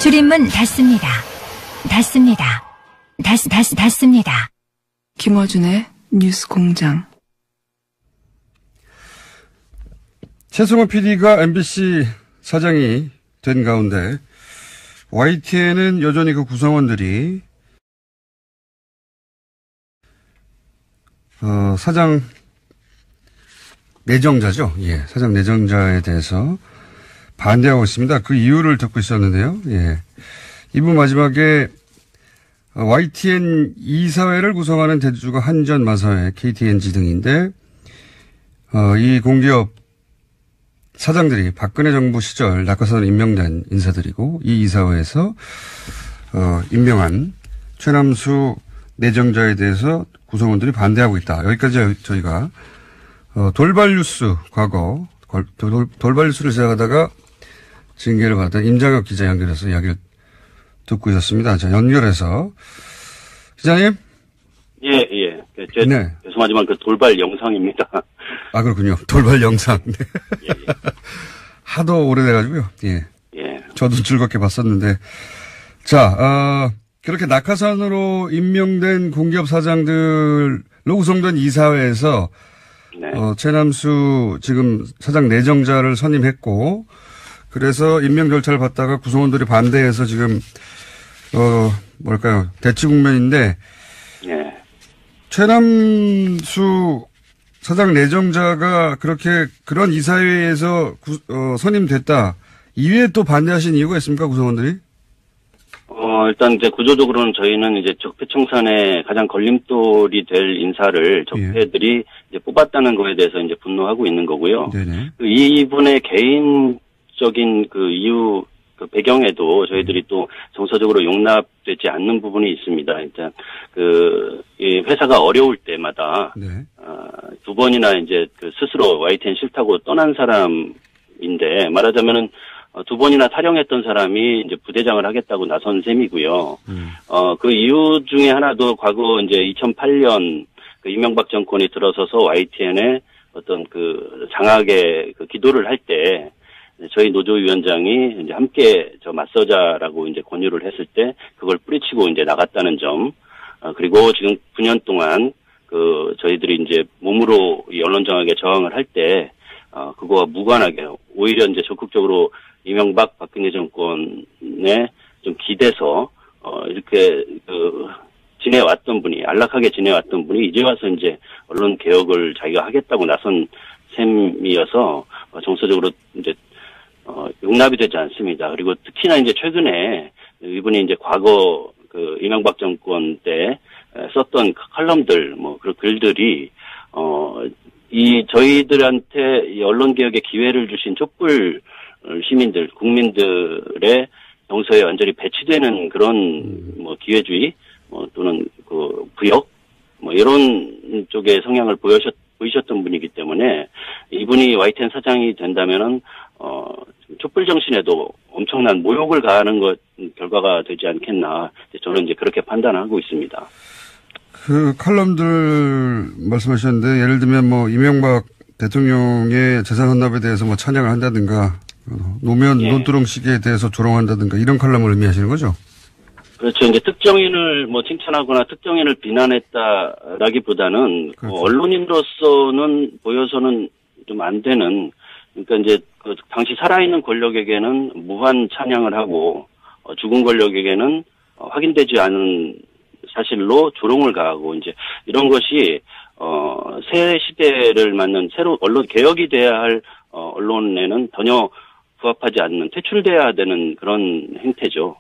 출입문 닫습니다. 닫습니다. 김어준의 뉴스공장. 최승호 PD가 MBC 사장이 된 가운데 YTN은 여전히 그 구성원들이 사장 내정자죠. 예, 사장 내정자에 대해서 반대하고 있습니다. 그 이유를 듣고 있었는데요. 예, 2부 마지막에 YTN 이사회를 구성하는 대주주가 한전, 마사회, KTNG 등인데 이 공기업 사장들이 박근혜 정부 시절 낙하산으로 임명된 인사들이고 이 이사회에서 임명한 최남수 내정자에 대해서 구성원들이 반대하고 있다. 여기까지 저희가 돌발뉴스 과거 돌발뉴스를 제작하다가 징계를 받은 임장혁 기자 연결해서 이야기를 듣고 있었습니다. 자, 연결해서 기자님. 예. 네. 죄송하지만 그 돌발 영상입니다. 아, 그렇군요. 돌발 영상. 네. 예. 하도 오래돼가지고요. 예. 예. 저도 즐겁게 봤었는데. 자, 그렇게 낙하산으로 임명된 공기업 사장들로 구성된 이사회에서 네. 최남수 지금 사장 내정자를 선임했고, 그래서 임명 절차를 받다가 구성원들이 반대해서 지금, 대치 국면인데, 예. 최남수 사장 내정자가 그런 이사회에서 선임됐다. 이외에 또 반대하신 이유가 있습니까, 구성원들이? 일단 이제 구조적으로는 저희는 이제 적폐청산의 가장 걸림돌이 될 인사를 적폐들이 이제 뽑았다는 거에 대해서 이제 분노하고 있는 거고요. 네네. 이분의 개인적인 그 이유, 그 배경에도 저희들이 또 정서적으로 용납되지 않는 부분이 있습니다. 일단 이 회사가 어려울 때마다 네. 두 번이나 이제 그 스스로 YTN 싫다고 떠난 사람인데 말하자면은 두 번이나 탈영했던 사람이 이제 부대장을 하겠다고 나선 셈이고요. 그 이유 중에 하나도 과거 이제 2008년 그 이명박 정권이 들어서서 YTN에 어떤 그 장악의 그 기도를 할 때 저희 노조위원장이 이제 함께 맞서자라고 이제 권유를 했을 때 그걸 뿌리치고 이제 나갔다는 점, 그리고 지금 9년 동안 그 저희들이 이제 몸으로 이 언론장악에 저항을 할 때 그거와 무관하게 오히려 이제 적극적으로 이명박 박근혜 정권에 좀 기대서 이렇게 지내왔던 분이 안락하게 지내왔던 분이 이제 와서 이제 언론 개혁을 자기가 하겠다고 나선 셈이어서 정서적으로 이제 용납이 되지 않습니다. 그리고 특히나 이제 최근에 이분이 이제 과거 그 이명박 정권 때 썼던 칼럼들 그 글들이 이 저희들한테 이 언론 개혁의 기회를 주신 촛불 시민들, 국민들의 정서에 완전히 배치되는 그런 기회주의 또는 그 부역 이런 쪽의 성향을 보이셨던 분이기 때문에 이분이 YTN 사장이 된다면은 촛불 정신에도 엄청난 모욕을 가하는 것 결과가 되지 않겠나 저는 이제 그렇게 판단하고 있습니다. 그 칼럼들 말씀하셨는데 예를 들면 이명박 대통령의 재산 헌납에 대해서 찬양을 한다든가 노무현 논두렁식에 대해서 조롱한다든가 이런 칼럼을 의미하시는 거죠? 그렇죠. 이제 특정인을 칭찬하거나 특정인을 비난했다라기보다는 그렇죠. 언론인으로서는 보여서는 좀 안 되는 그러니까 이제 그 당시 살아있는 권력에게는 무한 찬양을 하고 죽은 권력에게는 확인되지 않은 사실로 조롱을 가하고 이제 이런 것이 새 시대를 맞는 새로 언론 개혁이 돼야 할 언론에는 전혀 부합하지 않는 퇴출돼야 되는 그런 행태죠.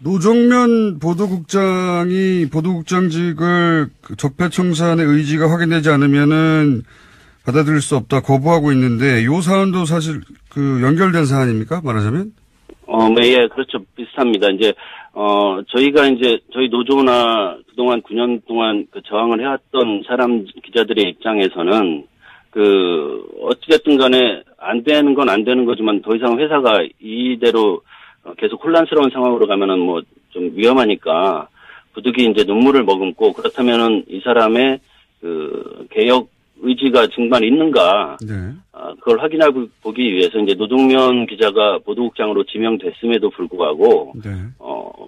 노정면 보도국장이 보도국장직을 적폐청산의 의지가 확인되지 않으면은 받아들일 수 없다 거부하고 있는데 이 사안도 사실 연결된 사안입니까? 말하자면? 예, 그렇죠. 비슷합니다. 이제 저희가 이제 저희 노조나 그동안 9년 동안 저항을 해왔던 기자들의 입장에서는 어찌됐든 간에 안 되는 건 안 되는 거지만 더 이상 회사가 이대로 계속 혼란스러운 상황으로 가면은 좀 위험하니까 부득이 이제 눈물을 머금고 그렇다면은 이 사람의 개혁 의지가 정말 있는가. 네. 그걸 확인해 보기 위해서 이제 노동면 기자가 보도국장으로 지명됐음에도 불구하고, 네.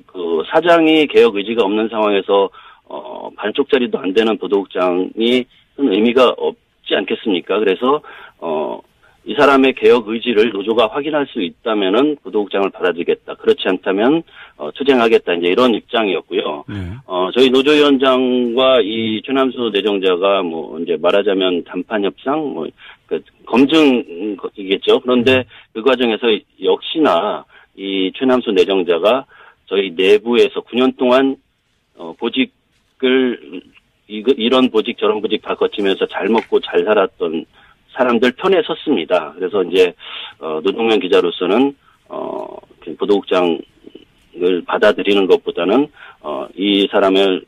그 사장이 개혁 의지가 없는 상황에서, 반쪽짜리도 안 되는 보도국장이 큰 의미가 없지 않겠습니까? 그래서, 이 사람의 개혁 의지를 노조가 확인할 수 있다면은 보도국장을 받아들이겠다. 그렇지 않다면, 투쟁하겠다. 이제 이런 입장이었고요. 네. 저희 노조위원장과 이 최남수 내정자가 뭐, 이제 말하자면 담판 협상, 검증이겠죠. 그런데 그 과정에서 역시나 이 최남수 내정자가 저희 내부에서 9년 동안, 보직을, 이런 보직, 저런 보직 다 거치면서 잘 먹고 잘 살았던 사람들 편에 섰습니다. 그래서 이제, 노동면 기자로서는, 보도국장을 받아들이는 것보다는, 이 사람을,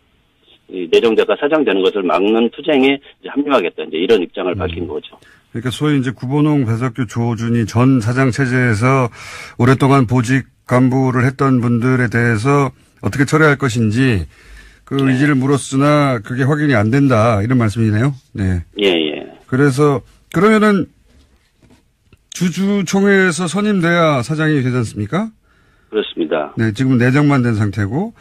이 내정자가 사장되는 것을 막는 투쟁에 이제 합류하겠다. 이제 이런 입장을 밝힌 거죠. 그러니까 소위 이제 구본홍, 배석규, 조준희 전 사장 체제에서 오랫동안 보직 간부를 했던 분들에 대해서 어떻게 처리할 것인지 그 의지를 물었으나 그게 확인이 안 된다. 이런 말씀이네요. 네. 예. 그래서 그러면은 주주총회에서 선임돼야 사장이 되지 않습니까? 그렇습니다. 네, 지금 내정만 된 상태고.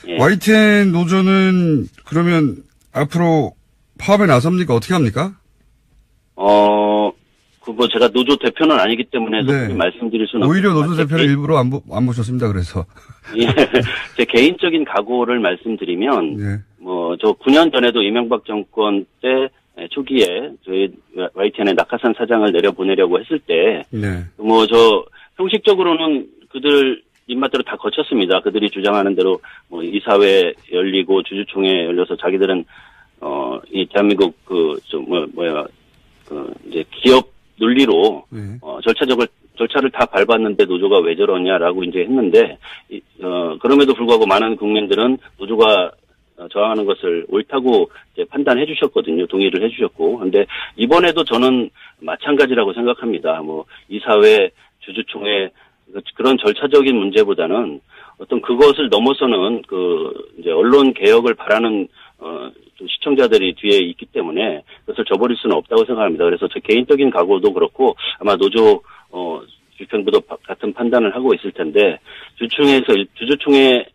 예. YTN 노조는 그러면 앞으로 파업에 나섭니까? 어떻게 합니까? 제가 노조 대표는 아니기 때문에 네. 말씀드릴 수는 오히려 노조 없지만 대표를 일부러 안 모셨습니다. 그래서. 예. 제 개인적인 각오를 말씀드리면, 네. 저 9년 전에도 이명박 정권 때 초기에 저희 YTN의 낙하산 사장을 내려보내려고 했을 때, 네. 형식적으로는 그들 입맛대로 다 거쳤습니다. 그들이 주장하는 대로 이사회 열리고 주주총회 열려서 자기들은 이 대한민국 이제 기업 논리로 네. 절차를 다 밟았는데 노조가 왜 저러냐라고 이제 했는데 그럼에도 불구하고 많은 국민들은 노조가 저항하는 것을 옳다고 이제 판단해 주셨거든요. 동의를 해 주셨고. 근데 이번에도 저는 마찬가지라고 생각합니다. 이사회 주주총회 그런 절차적인 문제보다는 어떤 그것을 넘어서는 이제 언론 개혁을 바라는 좀 시청자들이 뒤에 있기 때문에 그것을 저버릴 수는 없다고 생각합니다. 그래서 제 개인적인 각오도 그렇고 아마 노조 집행부도 같은 판단을 하고 있을 텐데 주주총회에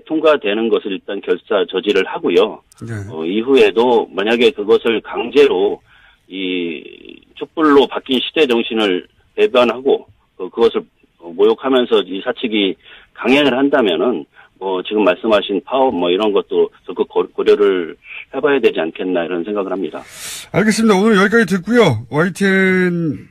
통과되는 것을 일단 저지를 하고요. 네. 이후에도 만약에 그것을 강제로 이 촛불로 바뀐 시대 정신을 배반하고 그것을 모욕하면서 이 사측이 강행을 한다면은 지금 말씀하신 파업 이런 것도 적극 고려를 해봐야 되지 않겠나 이런 생각을 합니다. 알겠습니다. 오늘 여기까지 듣고요. YTN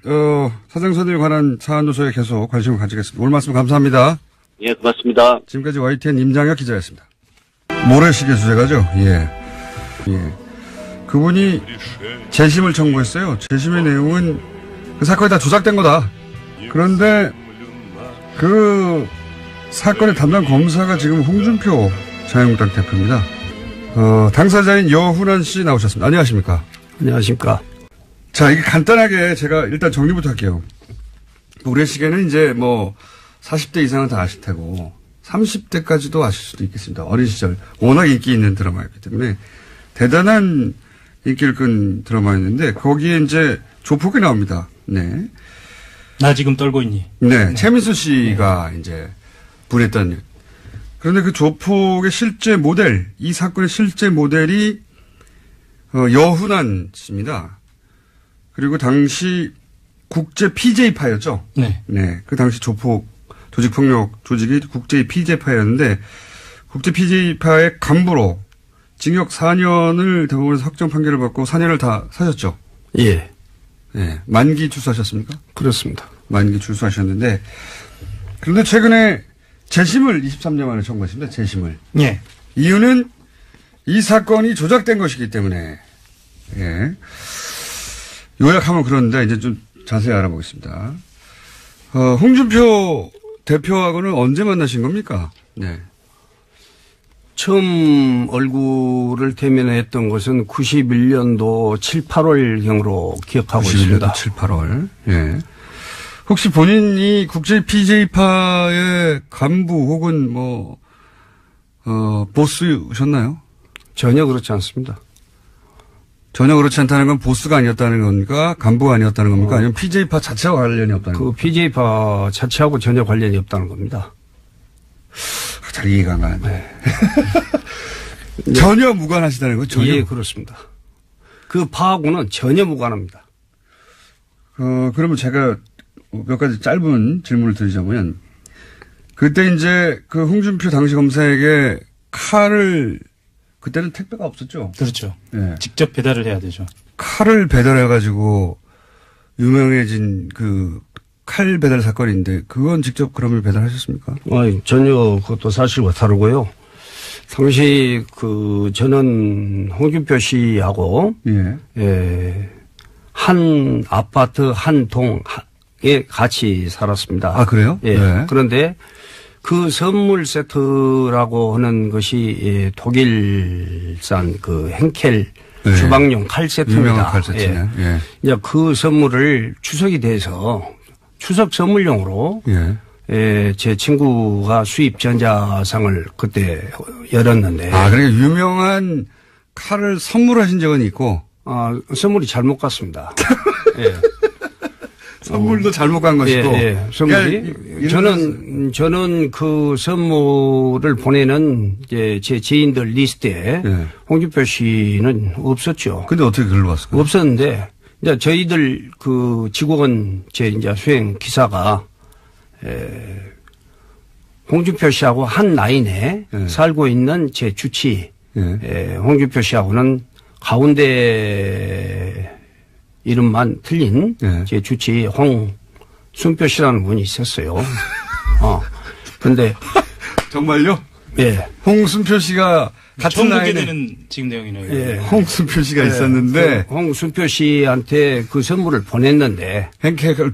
사장 선임에 관한 사안 노조에 계속 관심을 가지겠습니다. 오늘 말씀 감사합니다. 예, 고맙습니다. 지금까지 YTN 임장혁 기자였습니다. 모래시계 주제가죠. 예. 그분이 재심을 청구했어요. 재심의 내용은 그 사건이 다 조작된 거다. 그런데 그 사건의 담당 검사가 지금 홍준표 자유한국당 대표입니다. 당사자인 여훈환 씨 나오셨습니다. 안녕하십니까? 안녕하십니까? 자, 이게 간단하게 제가 일단 정리부터 할게요. 모래시계는 이제 40대 이상은 다 아실 테고 30대까지도 아실 수도 있겠습니다. 어린 시절 워낙 인기 있는 드라마였기 때문에 대단한 인기를 끈 드라마였는데 거기에 이제 조폭이 나옵니다. 네. 나 지금 떨고 있니? 네. 최민수 씨가 이제 분했던. 그런데 그 조폭의 실제 모델, 이 사건의 실제 모델이 여훈환 씨입니다. 그리고 당시 국제 PJ파였죠? 네. 네. 그 당시 조폭 조직폭력 조직이 국제 PJ파였는데 국제 PJ파의 간부로 징역 4년을 대법원에서 확정 판결을 받고 4년을 다 사셨죠? 예. 네. 만기 출소하셨습니까? 그렇습니다. 만기 출소하셨는데 그런데 최근에 재심을 23년 만에 청구했습니다. 재심을. 예. 이유는 이 사건이 조작된 것이기 때문에. 예. 요약하면 그런데 이제 좀 자세히 알아보겠습니다. 홍준표 대표하고는 언제 만나신 겁니까? 네. 처음 얼굴을 대면했던 것은 91년도 7, 8월경으로 기억하고 91년도 있습니다. 7, 8월. 예. 혹시 본인이 국제 PJ파의 간부 혹은 보스셨나요? 전혀 그렇지 않습니다. 전혀 그렇지 않다는 건 보스가 아니었다는 겁니까? 간부가 아니었다는 겁니까? 아니면 PJ파 자체와 관련이 없다는 겁니까? PJ파 자체하고 전혀 관련이 없다는 겁니다. 잘 이해가 안 가는데. 네. 전혀 무관하시다는 거죠? 예, 그렇습니다. 그 파하고는 전혀 무관합니다. 그러면 제가 몇 가지 짧은 질문을 드리자면, 그때 이제 그 홍준표 당시 검사에게 칼을, 그때는 택배가 없었죠? 그렇죠. 네. 직접 배달을 해야 되죠. 칼을 배달해가지고 유명해진 그 칼 배달 사건인데, 그건 직접 그러면 배달하셨습니까? 전혀 그것도 사실과 다르고요. 당시 저는 홍준표 씨하고 한 아파트 한 동에 같이 살았습니다. 아, 그래요? 예. 네. 그런데 그 선물 세트라고 하는 것이 독일산 그 henkel 주방용 칼 세트입니다. 유명한 칼 세트네. 예. 이제 그 선물을 추석이 돼서 추석 선물용으로 제 친구가 수입 전자상을 그때 열었는데. 아, 그러니까 유명한 칼을 선물하신 적은 있고. 선물이 잘못 갔습니다. 예. 선물도 잘못 간 것이고. 예. 선물이. 그러니까 저는 그 선물을 보내는 제 지인들 리스트에 홍준표 씨는 없었죠. 근데 어떻게 글로 왔을까요? 없었는데, 이제 저희들 그 직원 이제 수행 기사가 홍준표 씨하고 한 라인에 살고 있는 제 주치, 홍준표 씨하고는 가운데 이름만 틀린 제 주치 홍순표 씨라는 분이 있었어요. 근데. 정말요? 예. 홍순표 씨가 같은 처음 보게 되는 지금 내용이네요. 예. 홍순표 씨가 있었는데. 홍순표 씨한테 그 선물을 보냈는데. henkel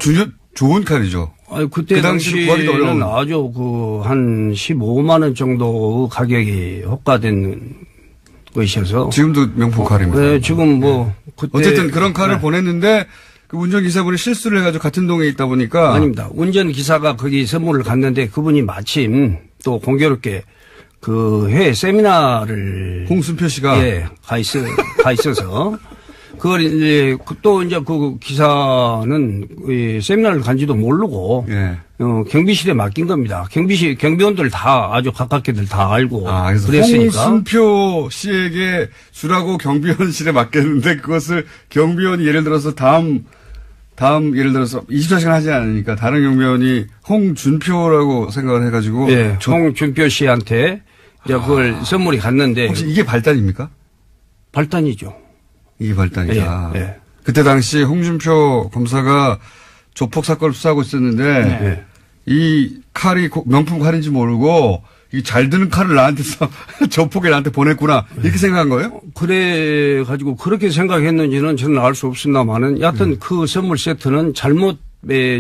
좋은 칼이죠. 그때 당시에는 아주 한 15만 원 정도 가격이 호가된 것이어서. 지금도 명품 칼입니다. 네, 지금 그때. 어쨌든 그런 칼을 보냈는데 그 운전기사분이 실수를 해가지고 같은 동에 있다 보니까. 아닙니다. 운전기사가 거기 선물을 갔는데 그분이 마침 또 공교롭게 그 해외 세미나를. 홍순표 씨가. 예, 가 있어서. 그걸 이제 그 기사는 세미나를 간지도 모르고 경비실에 맡긴 겁니다. 경비원들 다 아주 가깝게들 다 알고 그래서 그랬으니까. 홍순표 씨에게 주라고 경비원실에 맡겼는데 그것을 경비원이 예를 들어서 다음 예를 들어서 24시간 하지 않으니까 다른 경비원이 홍준표라고 생각을 해가지고 홍준표 씨한테 이제 그걸 선물이 갔는데 혹시 이게 발단입니까? 발단이죠. 이게 발단이다. 예. 그때 당시 홍준표 검사가 조폭 사건을 수사하고 있었는데 이 칼이 명품 칼인지 모르고 이 잘 드는 칼을 나한테서 조폭이 나한테 보냈구나 이렇게 생각한 거예요? 그래 가지고 그렇게 생각했는지는 저는 알 수 없습니다만은 여하튼 그 선물 세트는 잘못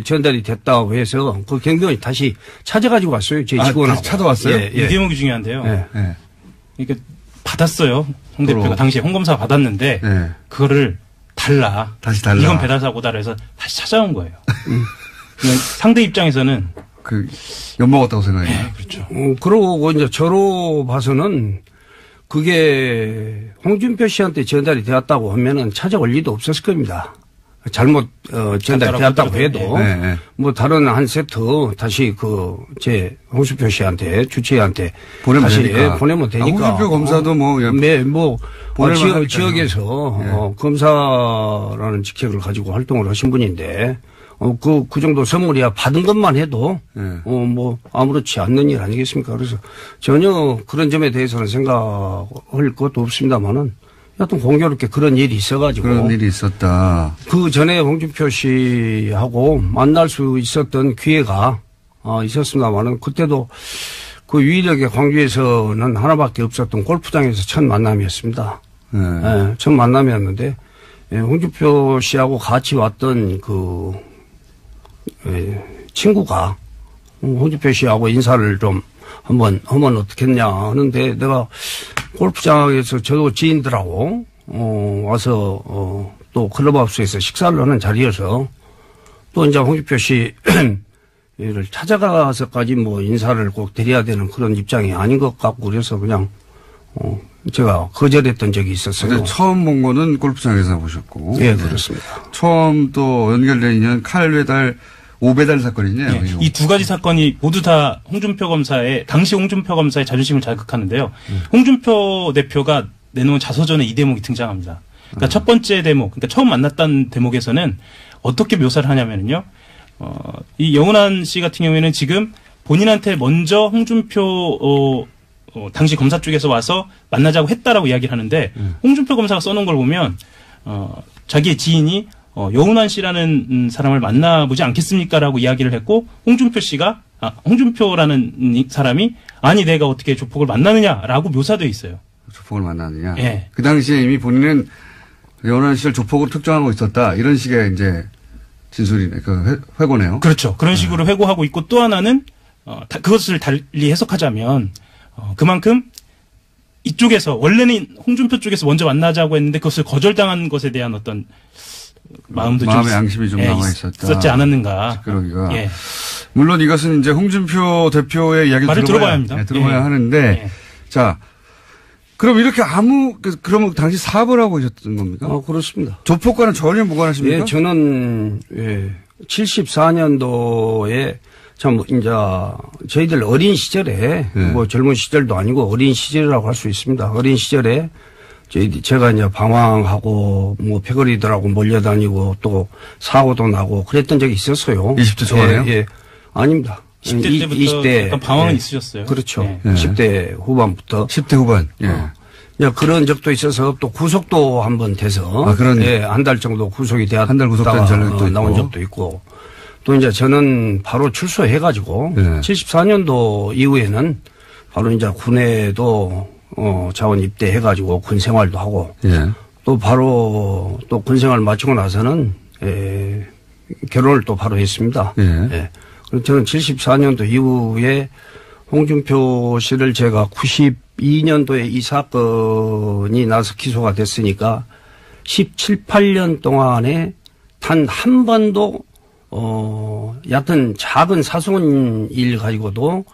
전달이 됐다고 해서 그 경비원이 다시 찾아가지고 왔어요. 제 직원하고. 다시 찾아왔어요? 이 대목이 중요한데요. 그러니까 받았어요. 홍 대표가 당시에 홍 검사가 받았는데 그거를 다시 달라. 이건 배달사고다 그래서 다시 찾아온 거예요. 상대 입장에서는 엿먹었다고 생각해요. 네, 그렇죠. 그러고 이제 저로 봐서는 그게 홍준표 씨한테 전달이 되었다고 하면은 찾아올 리도 없었을 겁니다. 잘못 전달이 되었다고 해도 다른 한 세트 다시 제 홍준표 씨한테 주치의한테 다시 보내면 되니까. 홍준표 검사도 지역에서 검사라는 직책을 가지고 활동을 하신 분인데 그 정도 선물이야 받은 것만 해도 아무렇지 않는 일 아니겠습니까? 그래서 전혀 그런 점에 대해서는 생각할 것도 없습니다만은. 여하튼 공교롭게 그런 일이 있어가지고. 그런 일이 있었다. 그 전에 홍준표 씨하고 만날 수 있었던 기회가 있었습니다만은 그때도 그 유일하게 광주에서는 하나밖에 없었던 골프장에서 첫 만남이었습니다. 첫 만남이었는데 홍준표 씨하고 같이 왔던 친구가 홍준표 씨하고 인사를 좀 한번 하면 어떻겠냐 하는데 내가 골프장에서 저도 지인들하고 와서 또 클럽하우스에서 식사를 하는 자리여서 또 이제 홍준표 씨를 찾아가서까지 인사를 꼭 드려야 되는 그런 입장이 아닌 것 같고 그래서 그냥 제가 거절했던 적이 있었어요. 처음 본 거는 골프장에서 보셨고. 예, 그렇습니다. 처음 또 연결된 인연 칼 배달, 5배달 사건이네요. 네, 이 두 가지 사건이 모두 다 당시 홍준표 검사의 자존심을 자극하는데요. 홍준표 대표가 내놓은 자서전에 이 대목이 등장합니다. 그러니까 첫 번째 대목, 그러니까 처음 만났던 대목에서는 어떻게 묘사를 하냐면요. 이 영은환 씨 같은 경우에는 지금 본인한테 먼저 홍준표 당시 검사 쪽에서 와서 만나자고 했다라고 이야기를 하는데 홍준표 검사가 써놓은 걸 보면 자기의 지인이 영은환 씨라는 사람을 만나보지 않겠습니까라고 이야기를 했고 홍준표라는 사람이 아니 내가 어떻게 조폭을 만나느냐라고 묘사되어 있어요. 조폭을 만나느냐. 예. 그 당시에 이미 본인은 영은환 씨를 조폭으로 특정하고 있었다. 이런 식의 이제 진술이네. 회고네요. 그렇죠. 그런 식으로 회고하고 있고 또 하나는 그것을 달리 해석하자면 그만큼 이쪽에서 원래는 홍준표 쪽에서 먼저 만나자고 했는데 그것을 거절당한 것에 대한 어떤 마음의 양심이 좀 남아 있었지 않았는가. 그러기가. 예. 물론 이것은 이제 홍준표 대표의 이야기를 들어봐야 합니다. 네, 들어봐야 하는데 자. 그럼 이렇게 그러면 당시 사업을 하고 계셨던 겁니까? 그렇습니다. 조폭과는 전혀 무관하십니까? 예, 저는 74년도에 참 이제 저희들 어린 시절에 뭐 젊은 시절도 아니고 어린 시절이라고 할 수 있습니다. 어린 시절에 제가 이제 방황하고 뭐 패거리들하고 몰려다니고 또 사고도 나고 그랬던 적이 있었어요. 20대 초반에요? 예. 아닙니다. 10대 때부터 20대 약간 방황은 있으셨어요. 그렇죠. 10대 후반부터. 10대 후반. 그런 적도 있어서 또 구속도 한번 돼서 한 달 정도 구속이 되었다가 한 달 구속된 전력도 나온 적도 있고 또 이제 저는 바로 출소해가지고 74년도 이후에는 바로 이제 군에도 자원 입대해가지고 군 생활도 하고 또 바로 또 군 생활 마치고 나서는 결혼을 또 바로 했습니다. 그래서 저는 74년도 이후에 홍준표 씨를 제가 92년도에 이 사건이 나서 기소가 됐으니까 17, 18년 동안에 단 한 번도 얕은 작은 사소한 일 가지고도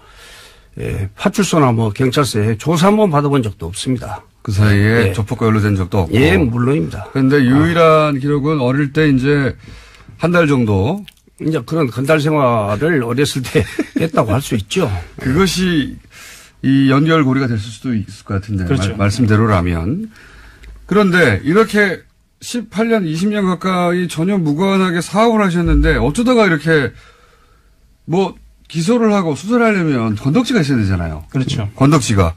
파출소나 뭐 경찰서에 조사 한번 받아본 적도 없습니다. 그 사이에 조폭과 연루된 적도 없고. 예, 물론입니다. 그런데 유일한 기록은 어릴 때 이제 한 달 정도 이제 그런 건달 생활을 어렸을 때 했다고 할 수 있죠. 그것이 이 연결고리가 됐을 수도 있을 것 같은데. 그렇죠. 말씀대로라면. 그런데 이렇게 18년, 20년 가까이 전혀 무관하게 사업을 하셨는데 어쩌다가 이렇게 뭐 기소를 하고 수사를 하려면 건덕지가 있어야 되잖아요. 그렇죠. 건덕지가.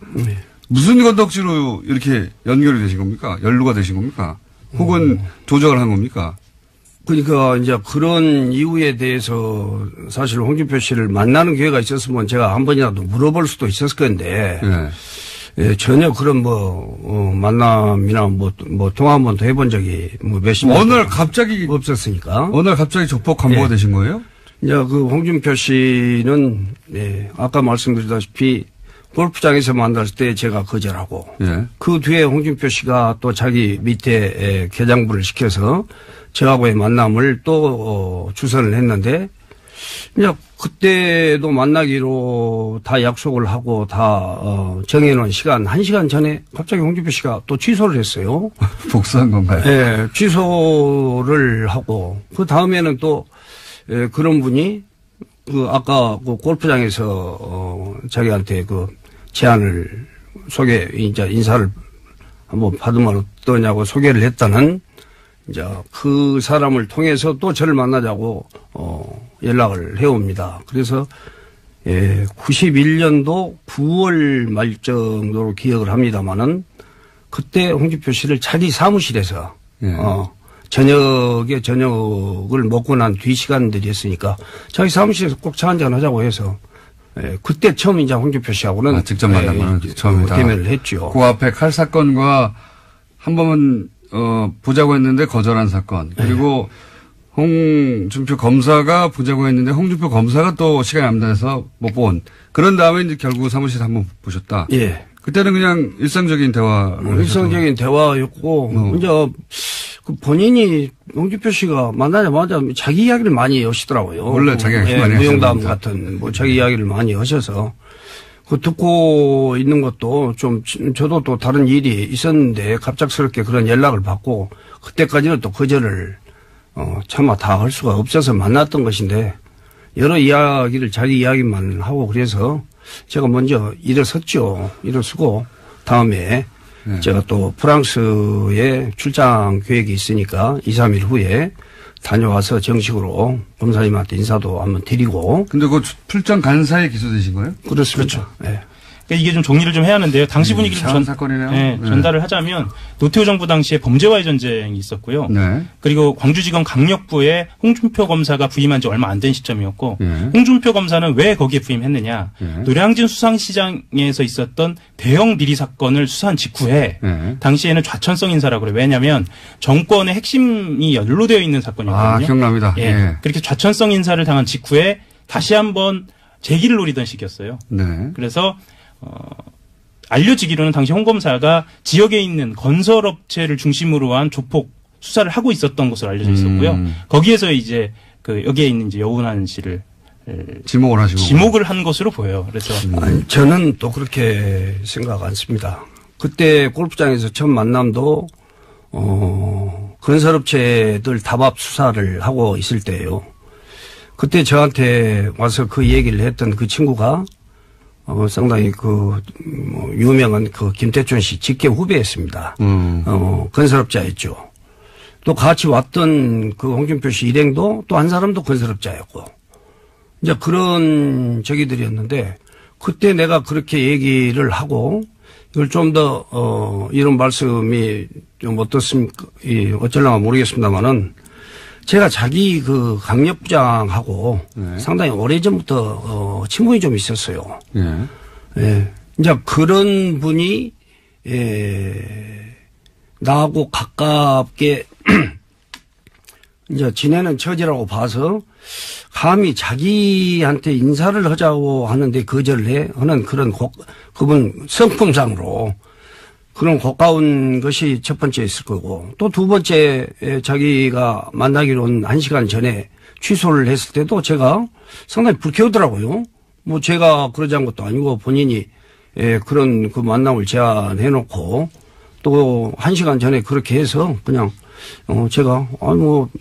무슨 건덕지로 이렇게 연결이 되신 겁니까? 연루가 되신 겁니까? 혹은 조작을 한 겁니까? 그러니까 이제 그런 이유에 대해서 사실 홍준표 씨를 만나는 기회가 있었으면 제가 한 번이라도 물어볼 수도 있었을 건데 전혀 그런 만남이나 통화 한 번도 해본 적이 몇십 년 어느 날 갑자기 없었으니까. 어느 날 갑자기 조폭 간부가 되신 거예요? 이제 그 홍준표 씨는 아까 말씀드렸다시피 골프장에서 만났을 때 제가 거절하고 그 뒤에 홍준표 씨가 또 자기 밑에 계장부를 시켜서 저하고의 만남을 또 주선을 했는데 이제 그때도 만나기로 다 약속을 하고 다 정해놓은 시간 1시간 전에 갑자기 홍준표 씨가 또 취소를 했어요. 복수한 건가요? 네, 취소를 하고 그 다음에는 또 그런 분이 그 아까 그 골프장에서 자기한테 그 제안을 이제 인사를 한번 받으면 어떠냐고 소개를 했다는 이제 그 사람을 통해서 또 저를 만나자고 연락을 해옵니다. 그래서 91년도 9월 말 정도로 기억을 합니다마는 그때 홍준표 씨를 자기 사무실에서 저녁을 먹고 난 뒤 시간들이었으니까 자기 사무실에서 꼭 차 한잔 하자고 해서 그때 처음 이제 홍준표 씨하고는 직접 만난 거는 처음이다. 대면을 했죠. 그 앞에 칼 사건과 한 번은 보자고 했는데 거절한 사건. 그리고 홍준표 검사가 보자고 했는데 홍준표 검사가 또 시간이 안 돼서 못 본. 그런 다음에 이제 결국 사무실에서 한번 보셨다. 예. 그때는 그냥 일상적인 대화. 일상적인 대화였고, 이제 그 본인이 홍준표 씨가 만나자마자 자기 이야기를 많이 하시더라고요. 원래 자기 이야기 많이 하시죠. 무용담 같은 자기 이야기를 많이 하셔서 그 듣고 있는 것도 좀 저도 또 다른 일이 있었는데 갑작스럽게 그런 연락을 받고 그때까지는 또 거절을 차마 다 할 수가 없어서 만났던 것인데 여러 이야기를 자기 이야기만 하고 그래서 제가 먼저 일어섰죠. 일어서고 다음에 네. 제가 또 프랑스에 출장 계획이 있으니까 2, 3일 후에 다녀와서 정식으로 검사님한테 인사도 한번 드리고. 근데 그 출장 간 사이에 기소되신 거예요? 그렇습니다. 그렇죠. 네. 그러니까 이게 좀 정리를 좀 해야 하는데요. 당시 분위기를 전달을 하자면 노태우 정부 당시에 범죄와의 전쟁이 있었고요. 네. 그리고 광주지검 강력부에 홍준표 검사가 부임한 지 얼마 안 된 시점이었고 홍준표 검사는 왜 거기에 부임했느냐. 노량진 수상시장에서 있었던 대형 비리 사건을 수사한 직후에 당시에는 좌천성 인사라고 그래요. 왜냐하면 정권의 핵심이 연루되어 있는 사건이거든요. 아, 기억납니다. 예. 예. 그렇게 좌천성 인사를 당한 직후에 다시 한번 재기를 노리던 시기였어요. 네. 그래서 알려지기로는 당시 홍 검사가 지역에 있는 건설업체를 중심으로 한 조폭 수사를 하고 있었던 것으로 알려져 있었고요. 거기에서 이제 여기에 있는 이제 여운한 씨를 지목을 한 것으로 보여요. 그래서 아니, 저는 또 그렇게 생각 않습니다. 그때 골프장에서 첫 만남도 건설업체들 답합 수사를 하고 있을 때예요. 그때 저한테 와서 그 얘기를 했던 그 친구가 상당히 유명한 김태춘 씨 직계 후배였습니다. 건설업자였죠. 또 같이 왔던 그 홍준표 씨 일행도 또 한 사람도 건설업자였고. 이제 그런 저기들이었는데, 그때 내가 그렇게 얘기를 하고, 이걸 좀 더, 이런 말씀이 좀 어떻습니까? 어쩔랑가 모르겠습니다만은, 제가 자기 그 강력부장하고 네. 상당히 오래전부터 친분이 좀 있었어요. 네. 예. 이제 그런 분이 나하고 가깝게 이제 지내는 처지라고 봐서 감히 자기한테 인사를 하자고 하는데 거절을 하는 그런 그분 성품상으로 그런 고가운 것이 첫 번째 있을 거고 또 두 번째 자기가 만나기로 한 1시간 전에 취소를 했을 때도 제가 상당히 불쾌하더라고요. 뭐 제가 그러지 않은 것도 아니고 본인이 그런 그 만남을 제안해 놓고 또 1시간 전에 그렇게 해서 그냥 제가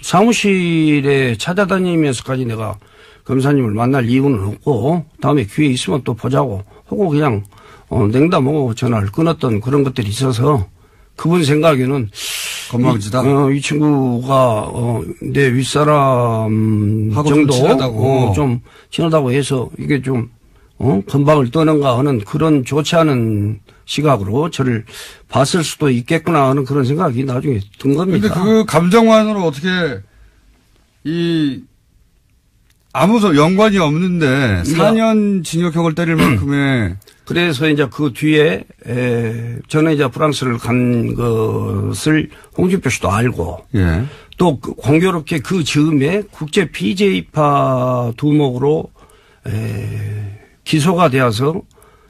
사무실에 찾아다니면서까지 내가 검사님을 만날 이유는 없고 다음에 기회 있으면 또 보자고 하고 그냥 냉담하고 전화를 끊었던 그런 것들이 있어서 그분 생각에는 건방지다. 이 친구가 내 윗사람 정도 좀 친하다고 해서 이게 좀 건방을 떠는가 하는 그런 좋지 않은 시각으로 저를 봤을 수도 있겠구나 하는 그런 생각이 나중에 든 겁니다. 근데 그 감정만으로 어떻게 아무 연관이 없는데 4년 징역형을 때릴 만큼의 그래서 이제 그 뒤에 저는 이제 프랑스를 간 것을 홍준표 씨도 알고 예. 또 공교롭게 그 즈음에 국제 BJ파 두목으로 기소가 되어서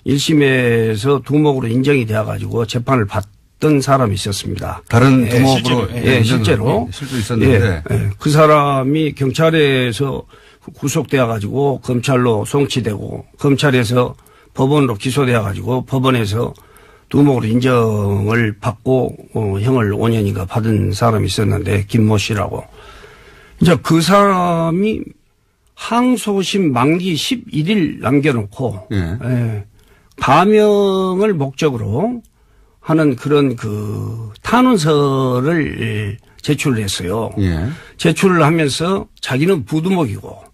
1심에서 두목으로 인정이 되어 가지고 재판을 받던 사람이 있었습니다. 다른 두목으로 실제로 있었는데 그 사람이 경찰에서 구속되어 가지고 검찰로 송치되고 검찰에서 법원으로 기소되어 가지고 법원에서 두목으로 인정을 받고 형을 5년인가 받은 사람이 있었는데 김모 씨라고. 이제 그 사람이 항소심 만기 11일 남겨놓고 가명을 목적으로 하는 그런 그 탄원서를 제출을 했어요. 제출을 하면서 자기는 부두목이고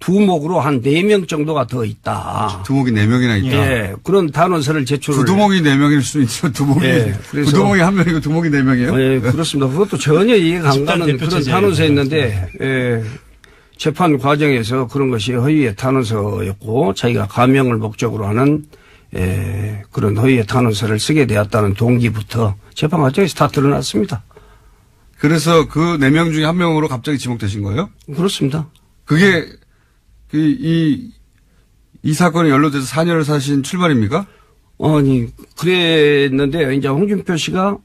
두목으로 한 4명 정도가 더 있다. 두목이 4명이나 있다. 예. 그런 단원서를 제출을. 부두목이 4명일 수 있죠. 두목이. 예. 부두목이 1명이고 두목이 4명이에요? 예, 그렇습니다. 그것도 전혀 이해가 안 가는 그런 단원서였는데, 예. 재판 과정에서 그런 것이 허위의 탄원서였고, 자기가 가명을 목적으로 하는, 그런 허위의 탄원서를 쓰게 되었다는 동기부터 재판 과정에서 다 드러났습니다. 그래서 그 4명 중에 1명으로 갑자기 지목되신 거예요? 그렇습니다. 그게, 이 사건이 연루돼서 4년을 사신 출발입니까? 아니, 그랬는데, 이제 홍준표 씨가,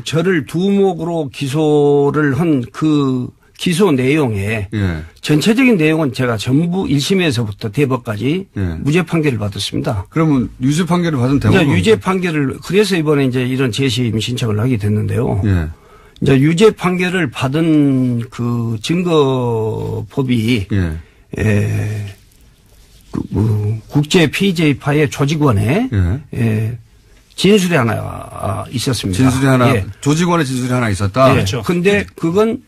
저를 두목으로 기소를 한 그 기소 내용에 예. 전체적인 내용은 제가 전부 1심에서부터 대법까지 예. 무죄 판결을 받았습니다. 그러면 유죄 판결을 받은 대법원 유죄 판결을 그래서 이번에 이제 이런 재심 신청을 하게 됐는데요. 예. 이제 유죄 판결을 받은 그 증거법이 국제 PJ파의 조직원에 진술이 하나 있었습니다. 진술이 하나, 예. 조직원의 진술이 하나 있었다? 그렇죠. 근데 그건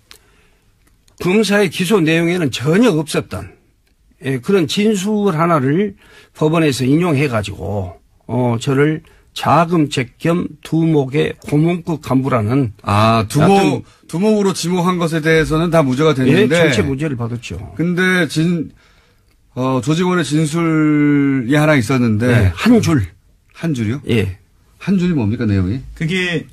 검사의 기소 내용에는 전혀 없었던 그런 진술 하나를 법원에서 인용해가지고 저를 자금책 겸 두목의 고문급 간부라는 두목으로 지목한 것에 대해서는 다 무죄가 됐는데 전체 무죄를 받았죠. 근데 조직원의 진술이 하나 있었는데 한 줄. 한 줄이요? 예. 한 줄이 뭡니까 내용이? 그게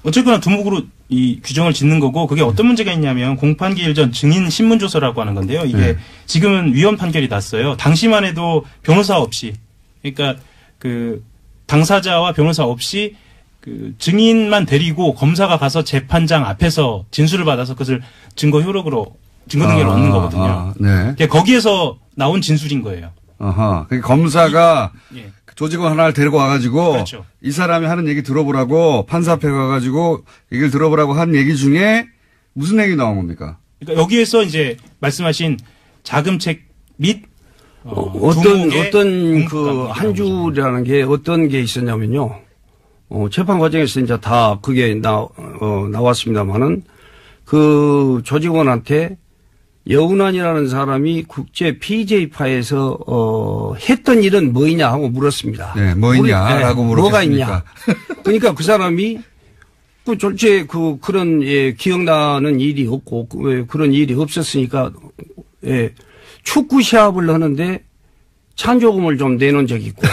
어쨌거나 두목으로 이 규정을 짓는 거고 그게 어떤 문제가 있냐면 공판기일 전 증인 신문조서라고 하는 건데요. 이게 지금은 위헌 판결이 났어요. 당시만 해도 변호사 없이 그러니까 그 당사자와 변호사 없이 그 증인만 데리고 검사가 가서 재판장 앞에서 진술을 받아서 그것을 증거 효력으로 증거 등기를 얻는 거거든요. 네. 거기에서 나온 진술인 거예요. 아하. 그러니까 검사가 예. 조직원 하나를 데리고 와가지고 그렇죠. 이 사람이 하는 얘기 들어보라고 판사 앞에 가가지고 얘기를 들어보라고 한 얘기 중에 무슨 얘기 나온 겁니까? 그러니까 여기에서 이제 말씀하신 자금책 및 어떤 그 한 줄이라는 게 어떤 게 있었냐면요. 재판 과정에서 이제 다 그게 나왔습니다만은 그 조직원한테 여운환이라는 사람이 국제 PJ파에서 했던 일은 뭐이냐 하고 물었습니다. 네, 뭐이냐라고 물었습니다. 뭐가 있냐. 그러니까 그 사람이 졸제 그런 기억나는 일이 없고 그런 일이 없었으니까 축구 시합을 하는데 찬조금을 좀 내놓은 적이 있고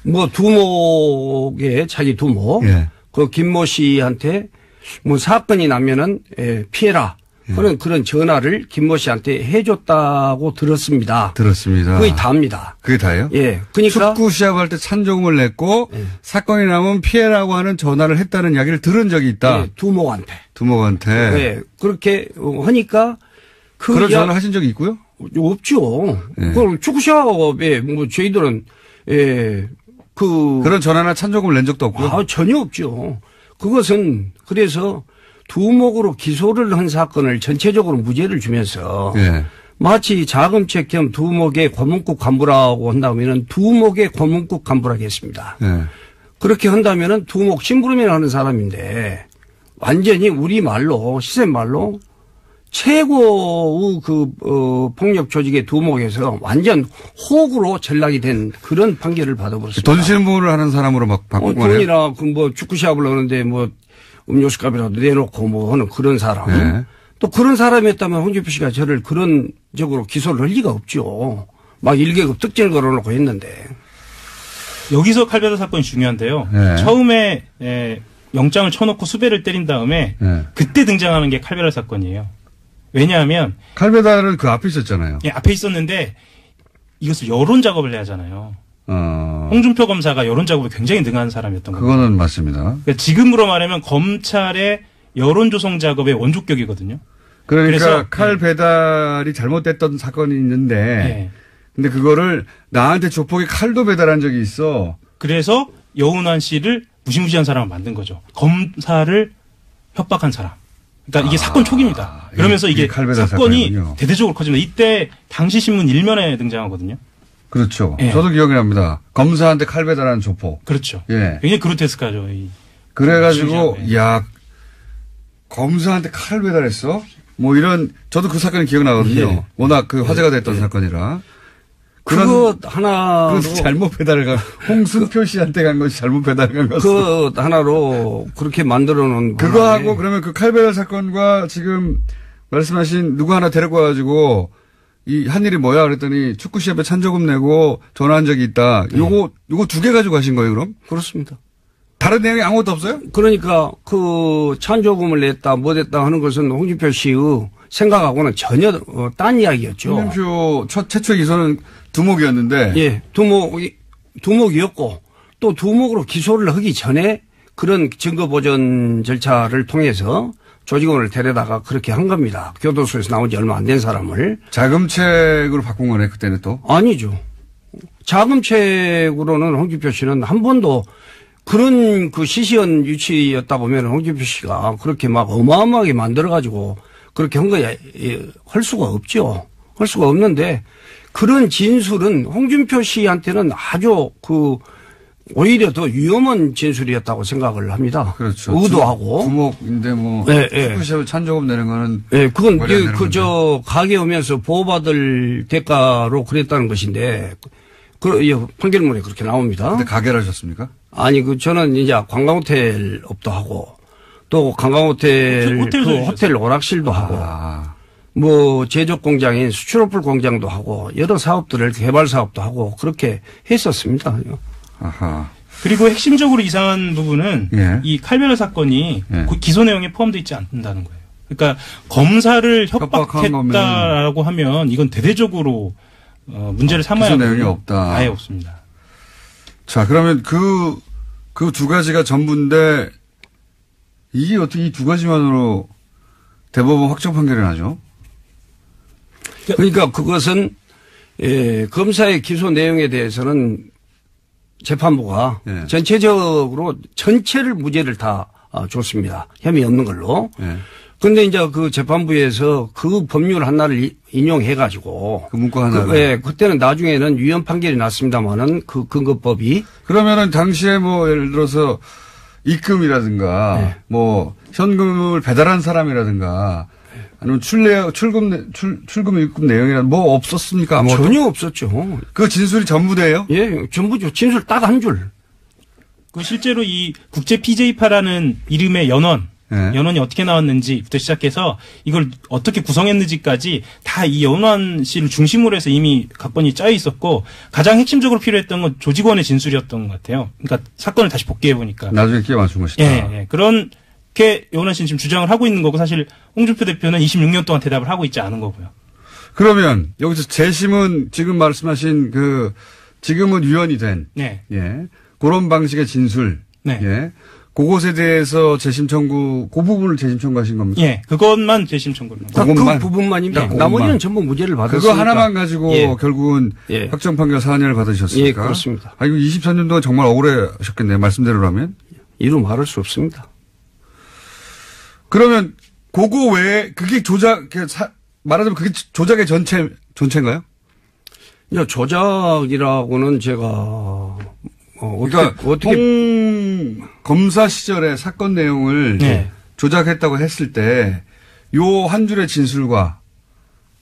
뭐 두목의 자기 두목 그 김모 씨한테 뭐 사건이 나면은 피해라. 그런 전화를 김모 씨한테 해줬다고 들었습니다. 그게 다입니다. 그게 다예요? 예. 그러니까 축구 시합할 때 찬조금을 냈고 사건이 나면 피해라고 하는 전화를 했다는 이야기를 들은 적이 있다. 두목한테. 두목한테. 그렇게 하니까 그런 전화 하신 적이 있고요? 없죠. 그럼 축구 시합에 뭐 저희들은 그런 전화나 찬조금을 낸 적도 없고요? 전혀 없죠. 그것은 그래서 두목으로 기소를 한 사건을 전체적으로 무죄를 주면서 마치 자금책 겸 두목의 고문급 간부라고 한다면은 두목의 고문급 간부라겠습니다. 그렇게 한다면은 두목 심부름이라 하는 사람인데 완전히 우리 말로 시샘 말로 최고의 폭력 조직의 두목에서 완전 호구로 전락이 된 그런 판결을 받아버렸습니다. 돈 실무를 하는 사람으로 막 바꾼 거예요? 돈이나 뭐 축구 시합을 하는데 뭐 음료수 값이라도 내놓고 뭐 하는 그런 사람. 또 그런 사람이었다면 홍준표 씨가 저를 그런 적으로 기소를 할 리가 없죠. 막 1계급 특징을 걸어놓고 했는데. 여기서 칼베다 사건이 중요한데요. 처음에 영장을 쳐놓고 수배를 때린 다음에 그때 등장하는 게 칼베다 사건이에요. 왜냐하면 칼베다는 그 앞에 있었잖아요. 예, 앞에 있었는데 이것을 여론 작업을 해야 하잖아요. 홍준표 검사가 여론 작업에 굉장히 능한 사람이었던 거예요. 그거는 맞습니다. 그러니까 지금으로 말하면 검찰의 여론 조성 작업의 원조격이거든요. 그러니까 칼 배달이 잘못됐던 사건이 있는데 근데 그거를 나한테 조폭이 칼도 배달한 적이 있어. 그래서 여운환 씨를 무시무시한 사람을 만든 거죠. 검사를 협박한 사람. 그러니까 이게 사건 초기입니다. 그러면서 이게 사건이 사건이군요. 대대적으로 커집니다. 이때 당시 신문 1면에 등장하거든요. 그렇죠. 저도 기억이 납니다. 검사한테 칼 배달하는 조폭. 그렇죠. 굉장히 그로테스크하죠. 그래가지고 야 검사한테 칼 배달했어? 뭐 이런 저도 그 사건이 기억나거든요. 워낙 그 화제가 됐던 사건이라. 그거 하나 잘못 배달을 간 홍순표 씨한테 간 것이 잘못 배달을 간 것이. 그 하나로 그렇게 만들어 놓은 그거 하고 그러면 그 칼 배달 사건과 지금 말씀하신 누구 하나 데리고 와가지고 이 한 일이 뭐야 그랬더니 축구 시합에 찬조금 내고 전화한 적이 있다. 요거 두 개 가지고 가신 거예요, 그럼? 그렇습니다. 다른 내용이 아무것도 없어요? 그러니까 그 찬조금을 냈다 뭐 됐다 하는 것은 홍준표 씨의 생각하고는 전혀 딴 이야기였죠. 홍준표 최초의 기소는 두목이었는데. 두목이었고 또 두목으로 기소를 하기 전에 그런 증거 보전 절차를 통해서 조직원을 데려다가 그렇게 한 겁니다. 교도소에서 나온 지 얼마 안 된 사람을. 자금책으로 바꾼 거네, 그때는 또? 아니죠. 자금책으로는 홍준표 씨는 한 번도 그런 그 시시한 유치였다 보면 홍준표 씨가 그렇게 막 어마어마하게 만들어가지고 그렇게 한 거야, 할 수가 없죠. 할 수가 없는데 그런 진술은 홍준표 씨한테는 아주 오히려 더 위험한 진술이었다고 생각을 합니다. 그렇죠. 의도하고. 두목인데 뭐. 푸푸시하고 찬조금 내는 거는. 네, 그건 가게 오면서 보호받을 대가로 그랬다는 것인데, 판결문에 그렇게 나옵니다. 근데 가게를 하셨습니까? 아니, 저는 이제 관광호텔 업도 하고, 또 관광호텔, 호텔 오락실도 하고, 뭐, 제조업 공장인 수출어플 공장도 하고, 여러 사업들을 개발 사업도 하고, 그렇게 했었습니다. 아하. 그리고 핵심적으로 이상한 부분은 이 칼베라 사건이 기소 내용에 포함되어 있지 않는다는 거예요. 그러니까 검사를 협박했다라고 하면 이건 대대적으로 문제를 삼아야 기소 내용이 없다. 아예 없습니다. 자, 그러면 그 두 가지가 전부인데 이게 어떻게 이 두 가지만으로 대법원 확정 판결이 나죠? 그러니까 그것은 검사의 기소 내용에 대해서는 재판부가 전체적으로 전체를 무죄를 다 줬습니다. 혐의 없는 걸로. 그런데 이제 그 재판부에서 그 법률 하나를 인용해가지고 그 문구 하나를. 그때는 나중에는 유언 판결이 났습니다만은 그 근거법이. 그러면은 당시에 뭐 예를 들어서 입금이라든가 뭐 현금을 배달한 사람이라든가 아니면 출금 입금 내용이란 뭐 없었습니까? 아무것도? 전혀 없었죠. 그 진술이 전부돼요? 예, 전부죠. 진술 딱 한 줄. 그 실제로 이 국제 PJ파라는 이름의 연원이 어떻게 나왔는지부터 시작해서 이걸 어떻게 구성했는지까지 다 이 연원 씨를 중심으로 해서 이미 각본이 짜여 있었고 가장 핵심적으로 필요했던 건 조직원의 진술이었던 것 같아요. 그러니까 사건을 다시 복귀해 보니까. 나중에 끼워 맞춘 것이다. 예. 그렇게 연원 씨는 지금 주장을 하고 있는 거고 사실 홍준표 대표는 26년 동안 대답을 하고 있지 않은 거고요. 그러면 여기서 재심은 지금 말씀하신 지금은 유언이 된 그런 방식의 진술. 그것에 대해서 재심 청구, 그 부분을 재심 청구하신 겁니까? 예, 그것만 재심 청구를. 그 부분만입니다. 나머지는 전부 무죄를 받았으니까. 그거 하나만 가지고 결국은 확정 판결 4년을 받으셨습니까? 예, 그렇습니다. 이거 24년 동안 정말 억울해 하셨겠네요. 말씀대로라면. 이루 말할 수 없습니다. 그러면 그거 외에 그게 말하자면 그게 조작의 전체인가요? 조작이라고는 제가 그러니까 어떻게 검사 시절에 사건 내용을 조작했다고 했을 때 요 한 줄의 진술과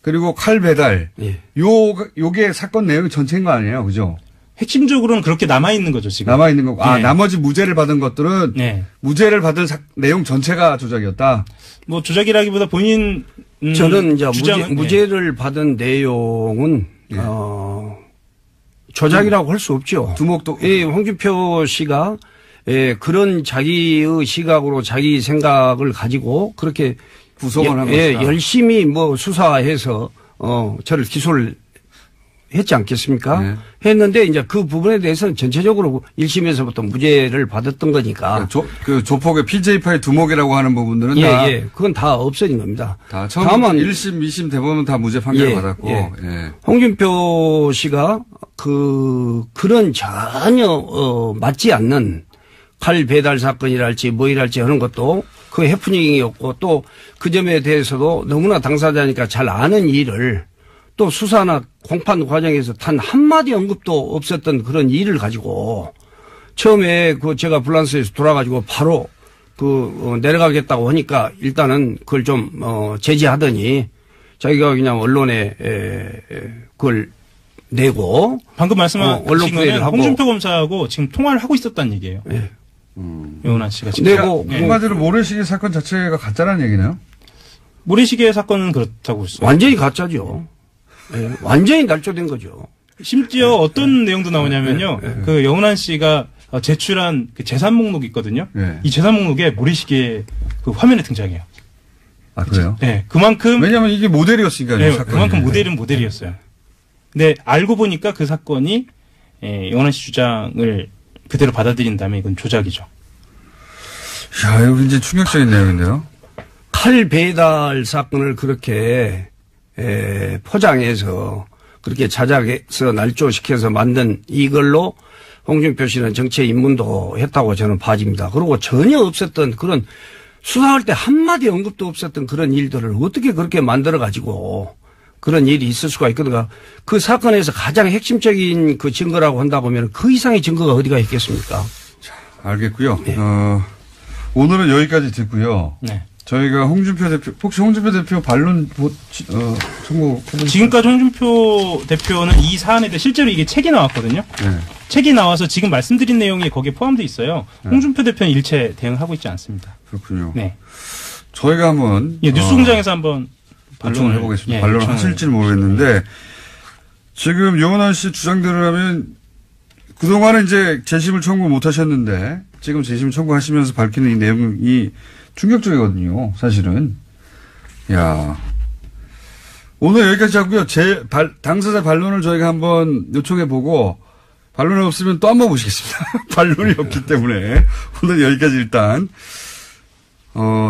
그리고 칼 배달 요게 사건 내용 전체인 거 아니에요, 그죠? 핵심적으로는 그렇게 남아 있는 거죠 지금. 남아 있는 거고 나머지 무죄를 받은 것들은 무죄를 받은 내용 전체가 조작이었다. 뭐 조작이라기보다 본인 저는 이제 무죄를 받은 내용은 조작이라고 할 수 없죠. 두목도. 홍준표 씨가 그런 자기의 시각으로 자기 생각을 가지고 그렇게 구성을 한 것이다. 열심히 뭐 수사해서 저를 기소를 했지 않겠습니까? 했는데 이제 그 부분에 대해서는 전체적으로 1심에서부터 무죄를 받았던 거니까. 그 조폭의 PJ파의 두목이라고 하는 부분들은 그건 다 없어진 겁니다. 다만 1심, 2심 대법원은 다 무죄 판결을 받았고. 홍준표 씨가 그런 전혀 맞지 않는 칼 배달 사건이랄지 뭐이랄지 하는 것도 그 해프닝이었고 또 그 점에 대해서도 너무나 당사자니까 잘 아는 일을 또 수사나 공판 과정에서 단 한마디 언급도 없었던 그런 일을 가지고 처음에 제가 불란서에서 돌아가지고 바로 내려가겠다고 하니까 일단은 그걸 좀 제지하더니 자기가 그냥 언론에 그걸 내고 방금 말씀하신 거는 홍준표 검사하고 지금 통화를 하고 있었다는 얘기예요. 요원한 씨가 지금 내고 한마디로 모래시계 사건 자체가 가짜라는 얘기네요. 모래시계 사건은 그렇다고 했어요. 완전히 가짜죠. 완전히 날조된 거죠. 심지어 어떤 내용도 나오냐면요. 그 영은한 씨가 제출한 그 재산 목록이 있거든요. 이 재산 목록에 모래시계 그 화면에 등장해요. 아, 그래요? 네. 그만큼. 왜냐면 이게 모델이었으니까요. 그만큼 모델은 모델이었어요. 근데 알고 보니까 그 사건이 영은한 씨 주장을 그대로 받아들인 다음에 이건 조작이죠. 야, 이거 굉장히 충격적인 내용인데요. 칼 배달 사건을 그렇게 포장해서 그렇게 자작해서 날조시켜서 만든 이걸로 홍준표 씨는 정치에 입문도 했다고 저는 봐집니다. 그리고 전혀 없었던 그런 수사할 때 한마디 언급도 없었던 그런 일들을 어떻게 그렇게 만들어가지고 그런 일이 있을 수가 있거든요. 그 사건에서 가장 핵심적인 그 증거라고 한다고 하면 그 이상의 증거가 어디가 있겠습니까? 자, 알겠고요. 네. 오늘은 여기까지 듣고요. 네. 저희가 홍준표 대표, 혹시 홍준표 대표 반론 청구 지금까지 홍준표 대표는 이 사안에 대해 실제로 이게 책이 나왔거든요. 네. 책이 나와서 지금 말씀드린 내용이 거기에 포함되어 있어요. 네. 홍준표 대표는 일체 대응하고 있지 않습니다. 그렇군요. 네. 저희가 한번 뉴스공장에서 한번 반론을 해보겠습니다. 예, 반론을 하실지는 모르겠는데 지금 영원한 씨 주장대로 하면 그동안은 이제 재심을 청구 못 하셨는데 지금 재심 청구하시면서 밝히는 이 내용이 충격적이거든요. 사실은. 야, 오늘 여기까지 하고요. 당사자 반론을 저희가 한번 요청해보고 반론이 없으면 또 한번 모시겠습니다. 반론이 없기 때문에 오늘 여기까지 일단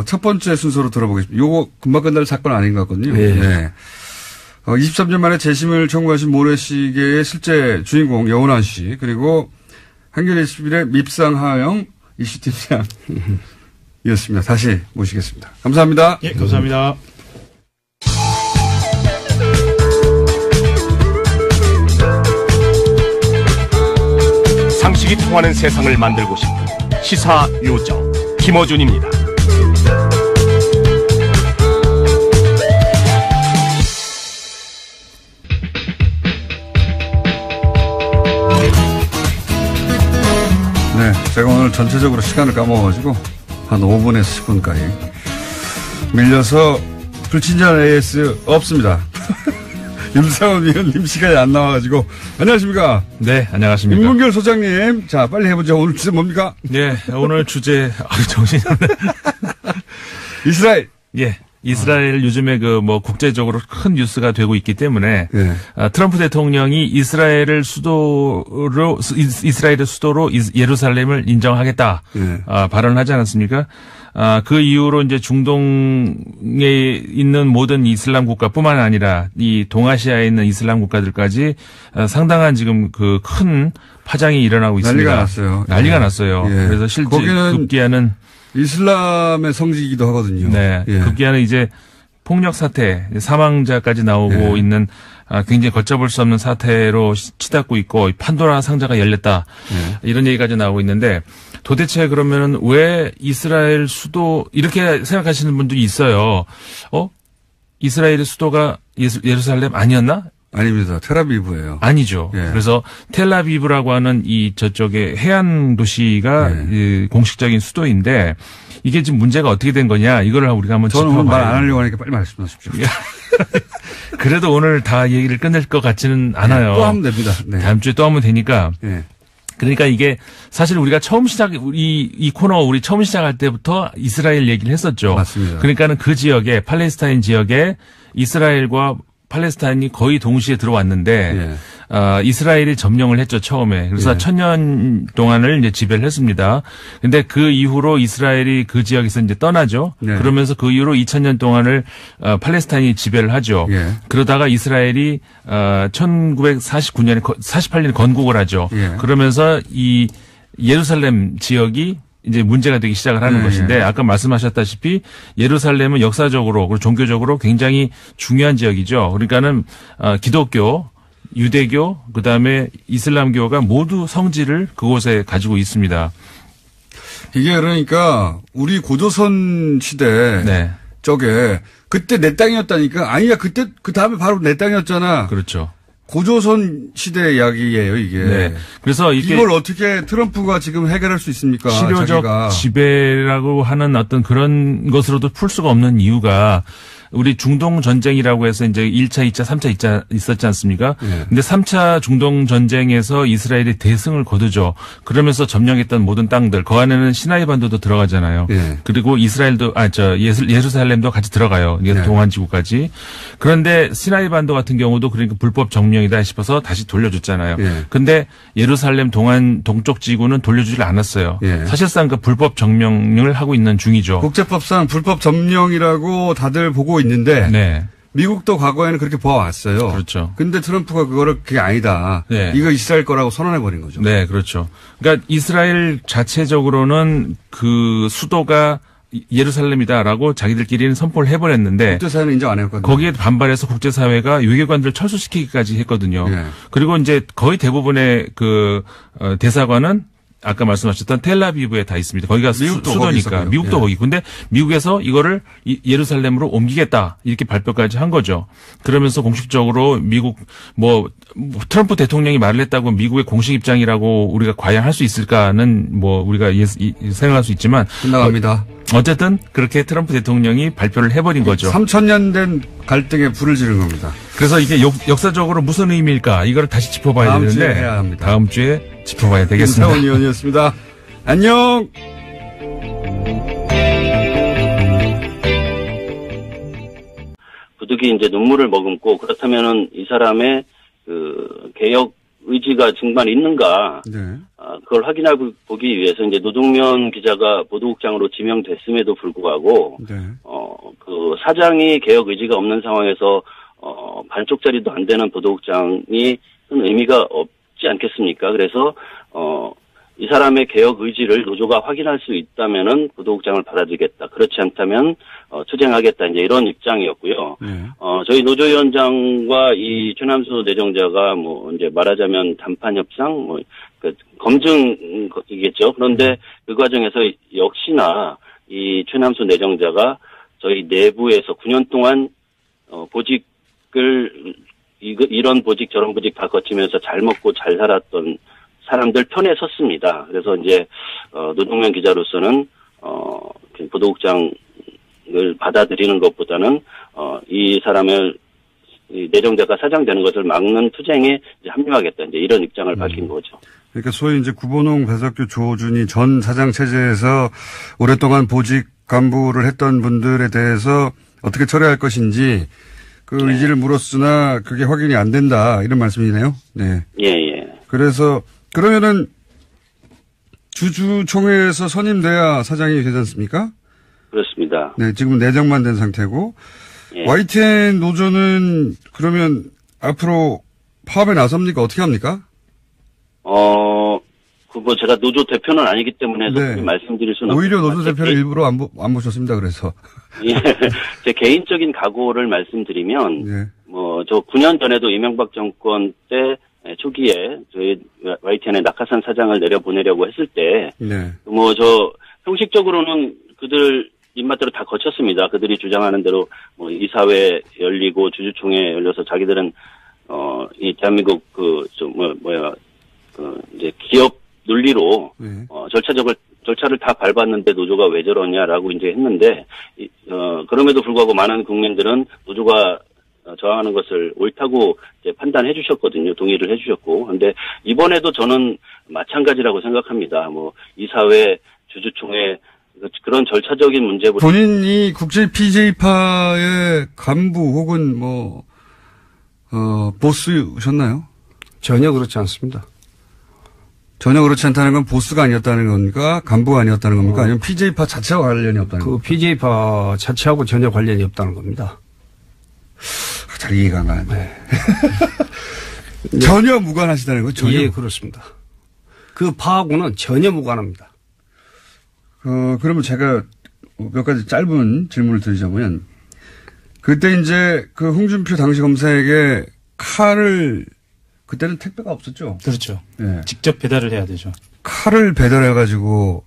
첫 번째 순서로 들어보겠습니다. 요거 금방 끝날 사건 아닌 것 같거든요. 네. 네. 23년 만에 재심을 청구하신 모래시계의 실제 주인공 여운환 씨 그리고 한겨레 21의 밉상 하영 이슈팀장 이었습니다. 다시 모시겠습니다. 감사합니다. 예, 감사합니다. 상식이 통하는 세상을 만들고 싶은 시사 요정 김어준입니다. 네, 제가 오늘 전체적으로 시간을 까먹어가지고 한 5분에서 10분까지 밀려서 불친절 AS 없습니다. 윤상원 위원님 시간이 안 나와가지고 안녕하십니까? 네, 안녕하십니까? 임문결 소장님, 자 빨리 해보죠. 오늘 주제 뭡니까? 네, 오늘 주제 정신이 이스라엘. 예. 이스라엘 요즘에 국제적으로 큰 뉴스가 되고 있기 때문에 네. 트럼프 대통령이 이스라엘의 수도로 예루살렘을 인정하겠다 네. 발언하지 않았습니까? 그 이후로 이제 중동에 있는 모든 이슬람 국가뿐만 아니라 이 동아시아에 있는 이슬람 국가들까지 상당한 지금 그 큰 파장이 일어나고 있습니다. 난리가 났어요. 난리가 예. 났어요. 예. 그래서 실제 급기야는 이슬람의 성지이기도 하거든요. 네. 예. 급기야는 이제 폭력 사태, 사망자까지 나오고 예. 있는 굉장히 걷잡을 수 없는 사태로 치닫고 있고 판도라 상자가 열렸다. 예. 이런 얘기까지 나오고 있는데 도대체 그러면은 왜 이스라엘 수도 이렇게 생각하시는 분들이 있어요. 이스라엘의 수도가 예루살렘 아니었나? 아닙니다. 텔아비브예요. 아니죠. 예. 그래서 텔아비브라고 하는 이 저쪽에 해안 도시가 예. 공식적인 수도인데 이게 지금 문제가 어떻게 된 거냐 이거를 우리가 한번 짚어봐야 저는 말 안 하려고 하니까 빨리 말씀하십시오. 그래도 오늘 다 얘기를 끝낼 것 같지는 않아요. 네, 또 하면 됩니다. 네. 다음 주에 또 하면 되니까. 네. 그러니까 이게 사실 우리가 이 코너 우리 처음 시작할 때부터 이스라엘 얘기를 했었죠. 맞습니다. 그러니까는 그 지역에 팔레스타인 지역에 이스라엘과 팔레스타인이 거의 동시에 들어왔는데 이스라엘이 점령을 했죠 처음에. 그래서 1000년 동안을 이제 지배를 했습니다. 근데 그 이후로 이스라엘이 그 지역에서 이제 떠나죠. 네. 그러면서 그 이후로 2000년 동안을 팔레스타인이 지배를 하죠. 그러다가 이스라엘이 1949년에 48년에 건국을 하죠. 그러면서 이 예루살렘 지역이 이제 문제가 되기 시작을 하는 것인데 아까 말씀하셨다시피 예루살렘은 역사적으로 그리고 종교적으로 굉장히 중요한 지역이죠. 그러니까는 기독교, 유대교, 그다음에 이슬람교가 모두 성지를 그곳에 가지고 있습니다. 이게 그러니까 우리 고조선 시대 네. 쪽에 그때 내 땅이었다니까 아니야 그때 그 다음에 바로 내 땅이었잖아. 그렇죠. 고조선 시대 이야기예요, 이게. 네. 그래서 이걸 어떻게 트럼프가 지금 해결할 수 있습니까? 실효적 지배라고 하는 어떤 그런 것으로도 풀 수가 없는 이유가 우리 중동 전쟁이라고 해서 이제 1차, 2차, 3차 있었지 않습니까? 근데 3차 중동 전쟁에서 이스라엘이 대승을 거두죠. 그러면서 점령했던 모든 땅들, 그 안에는 시나이 반도도 들어가잖아요. 그리고 이스라엘도, 예루살렘도 같이 들어가요. 이게 동안 지구까지. 그런데 시나이 반도 같은 경우도 그러니까 불법 점령이다 싶어서 다시 돌려줬잖아요. 근데 예루살렘 동쪽 지구는 돌려주질 않았어요. 사실상 그 불법 점령을 하고 있는 중이죠. 국제법상 불법 점령이라고 다들 보고 있는데 네. 미국도 과거에는 그렇게 보아왔어요. 그렇죠. 근데 트럼프가 그게 아니다. 네. 이거 이스라엘 거라고 선언해버린 거죠. 네, 그렇죠. 그러니까 이스라엘 자체적으로는 그 수도가 예루살렘이다라고 자기들끼리는 선포를 해버렸는데 국제사회는 인정 안 했거든요. 거기에 반발해서 국제사회가 외교관들을 철수시키기까지 했거든요. 그리고 이제 거의 대부분의 그 대사관은 아까 말씀하셨던 텔라비브에 다 있습니다. 거기가 수도니까. 미국도 거기. 근데 미국에서 이거를 예루살렘으로 옮기겠다. 이렇게 발표까지 한 거죠. 그러면서 공식적으로 미국 트럼프 대통령이 말을 했다고 미국의 공식 입장이라고 우리가 과연 할 수 있을까는 우리가 생각할 수 있지만. 끝나갑니다. 어쨌든 그렇게 트럼프 대통령이 발표를 해버린 거죠. 3,000년 된 갈등에 불을 지른 겁니다. 그래서 이게 역사적으로 무슨 의미일까? 이거를 다시 짚어봐야 다음 되는데. 주에 해야 합니다. 다음 주에 짚어봐야 되겠습니다. 김태원 의원이었습니다. 안녕. 부득이 이제 눈물을 머금고 그렇다면은 이 사람의 그 개혁 의지가 정말 있는가? 그걸 확인해 보기 위해서 이제 노동면 기자가 보도국장으로 지명됐음에도 불구하고 그 사장이 개혁 의지가 없는 상황에서 반쪽짜리도 안 되는 보도국장이 큰 의미가 없지 않겠습니까? 그래서 이 사람의 개혁 의지를 노조가 확인할 수 있다면은 보도국장을 받아들이겠다. 그렇지 않다면 투쟁하겠다. 이제 이런 입장이었고요. 저희 노조위원장과 이 최남수 내정자가 이제 말하자면 담판 협상, 그 검증이겠죠. 그런데 그 과정에서 역시나 이 최남수 내정자가 저희 내부에서 9년 동안 보직을 이런 보직 저런 보직 다 거치면서 잘 먹고 잘 살았던 사람들 편에 섰습니다. 그래서 이제 노동면 기자로서는 보도국장을 받아들이는 것보다는 이 사람을 내정자가 사장되는 것을 막는 투쟁에 이제 합류하겠다. 이제 이런 입장을 밝힌 거죠. 그러니까 소위 이제 구본홍, 배석규, 조준희 전 사장 체제에서 오랫동안 보직 간부를 했던 분들에 대해서 어떻게 처리할 것인지 그 의지를 물었으나 그게 확인이 안 된다. 이런 말씀이네요. 네. 예. 그래서 그러면은 주주총회에서 선임돼야 사장이 되지 않습니까? 그렇습니다. 네, 지금 내정만 된 상태고 예. YTN 노조는 그러면 앞으로 파업에 나섭니까? 어떻게 합니까? 제가 노조 대표는 아니기 때문에 네. 말씀드릴 수는 오히려 노조 대표를 일부러 안 모셨습니다. 그래서 예, 제 개인적인 각오를 말씀드리면 네. 저 9년 전에도 이명박 정권 때 초기에 저희 YTN의 낙하산 사장을 내려보내려고 했을 때 네. 저 형식적으로는 그들 입맛대로 다 거쳤습니다. 그들이 주장하는 대로 이사회 열리고 주주총회 열려서 자기들은 이 대한민국 이제 기업 논리로 절차를 다 밟았는데 노조가 왜 저러냐라고 이제 했는데 그럼에도 불구하고 많은 국민들은 노조가 저항하는 것을 옳다고 이제 판단해 주셨거든요. 동의를 해 주셨고. 근데 이번에도 저는 마찬가지라고 생각합니다. 이사회 주주총회 그런 절차적인 문제보다 본인이 국제 PJ파의 간부 혹은 보스셨나요? 전혀 그렇지 않습니다. 전혀 그렇지 않다는 건 보스가 아니었다는 겁니까? 간부가 아니었다는 겁니까? 아니면 PJ파 자체와 관련이 없다는 겁니까? PJ파 자체하고 전혀 관련이 없다는 겁니다. 잘 이해가 안 가는데. 네. 전혀 무관하시다는 거죠? 전혀? 예, 그렇습니다. 그 파하고는 전혀 무관합니다. 그러면 제가 몇 가지 짧은 질문을 드리자면, 그때 이제 그 홍준표 당시 검사에게 칼을, 그때는 택배가 없었죠? 그렇죠. 네. 직접 배달을 해야 되죠. 칼을 배달해가지고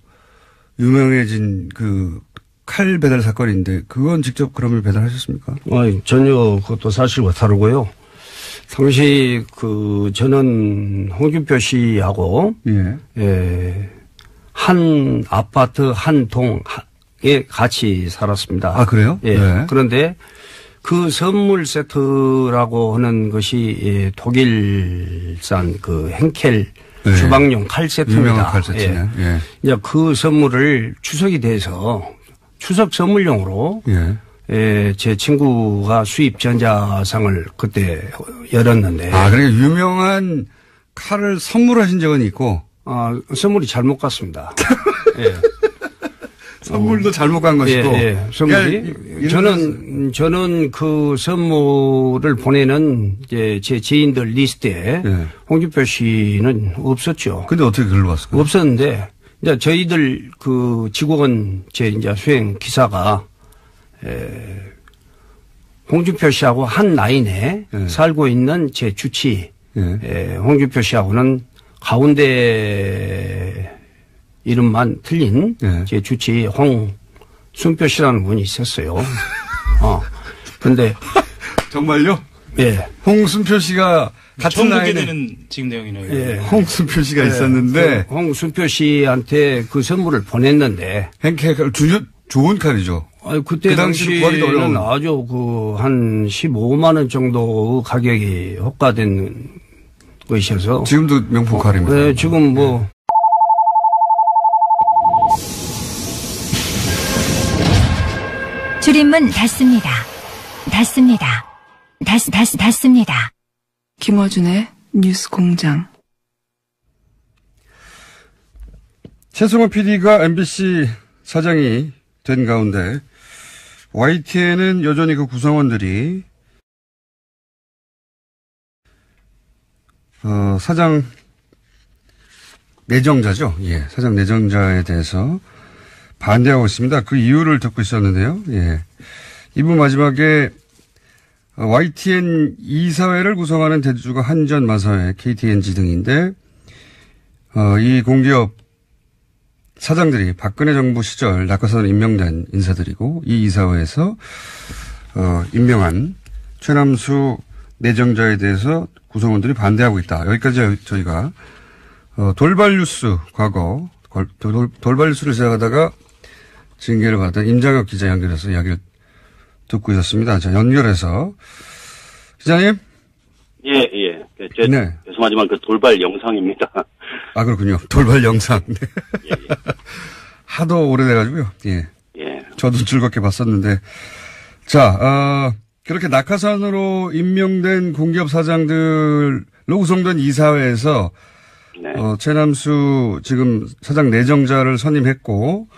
유명해진 칼 배달 사건인데, 그건 직접 그러면 배달하셨습니까? 전혀 그것도 사실과 다르고요. 당시 저는 홍준표 씨하고, 한 아파트 한 동에 같이 살았습니다. 아, 그래요? 예. 네. 그런데 그 선물 세트라고 하는 것이 독일산 그 henkel 네. 주방용 칼 세트입니다. 유명한 칼 세트네. 예. 이제 그 선물을 추석이 돼서 추석 선물용으로 제 친구가 수입 전자상을 그때 열었는데. 아, 그러니까 유명한 칼을 선물하신 적은 있고. 선물이 잘못 갔습니다. 예. 선물도 잘못 간 것이고. 예. 선물이. 그러니까 저는 그 선물을 보내는 제 지인들 리스트에 홍준표 씨는 없었죠. 근데 어떻게 글로 왔을까요? 없었는데, 이제 저희들 그 직원 이제 수행 기사가, 홍준표 씨하고 한 라인에 살고 있는 제 주치, 홍준표 씨하고는 가운데 이름만 틀린 제 주치 홍순표 씨라는 분이 있었어요. 근데 정말요? 예. 홍순표 씨가 같은 처음 보게 되는 지금 내용이네요. 예. 홍순표 씨가 있었는데 그 홍순표 씨한테 그 선물을 보냈는데 henkel 좋은 칼이죠. 그때 그 당시는 구하기도 어려운. 아주 한 15만 원 정도 가격이 호가된 것이어서 지금도 명품 칼입니다. 네, 지금 뭐 출입문 닫습니다. 닫습니다. 김어준의 뉴스 공장. 최승호 PD가 MBC 사장이 된 가운데 YTN은 여전히 그 구성원들이 사장 내정자죠. 예, 사장 내정자에 대해서 반대하고 있습니다. 그 이유를 듣고 있었는데요. 예, 이분 마지막에 YTN 이사회를 구성하는 대주주가 한전, 마사회, KTNG 등인데 이 공기업 사장들이 박근혜 정부 시절 낙하산으로 임명된 인사들이고 이 이사회에서 임명한 최남수 내정자에 대해서 구성원들이 반대하고 있다. 여기까지 저희가 돌발뉴스 과거 돌발뉴스를 시작하다가 징계를 받은 임장혁 기자 연결해서 이야기를 듣고 있었습니다. 자, 연결해서 기자님. 예. 네. 죄송하지만 그 돌발 영상입니다. 아, 그렇군요. 돌발 영상. 네. 예. 하도 오래돼가지고요. 예. 저도 즐겁게 봤었는데. 자, 그렇게 낙하산으로 임명된 공기업 사장들로 구성된 이사회에서 최남수 지금 사장 내정자를 선임했고,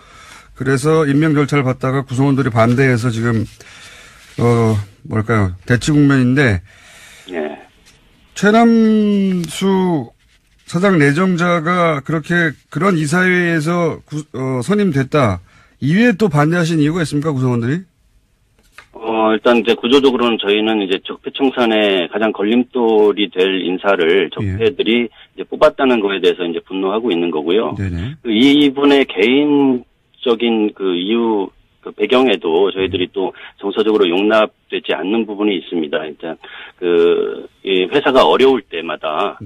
그래서 임명 절차를 받다가 구성원들이 반대해서 지금 대치 국면인데. 최남수 사장 내정자가 그런 이사회에서 선임됐다. 이외에 또 반대하신 이유가 있습니까, 구성원들이? 일단 이제 구조적으로는 저희는 이제 적폐청산의 가장 걸림돌이 될 인사를 적폐들이 이제 뽑았다는 거에 대해서 이제 분노하고 있는 거고요. 네네. 이분의 개인적인 그 이유, 그 배경에도 저희들이 또 정서적으로 용납되지 않는 부분이 있습니다. 일단 이 회사가 어려울 때마다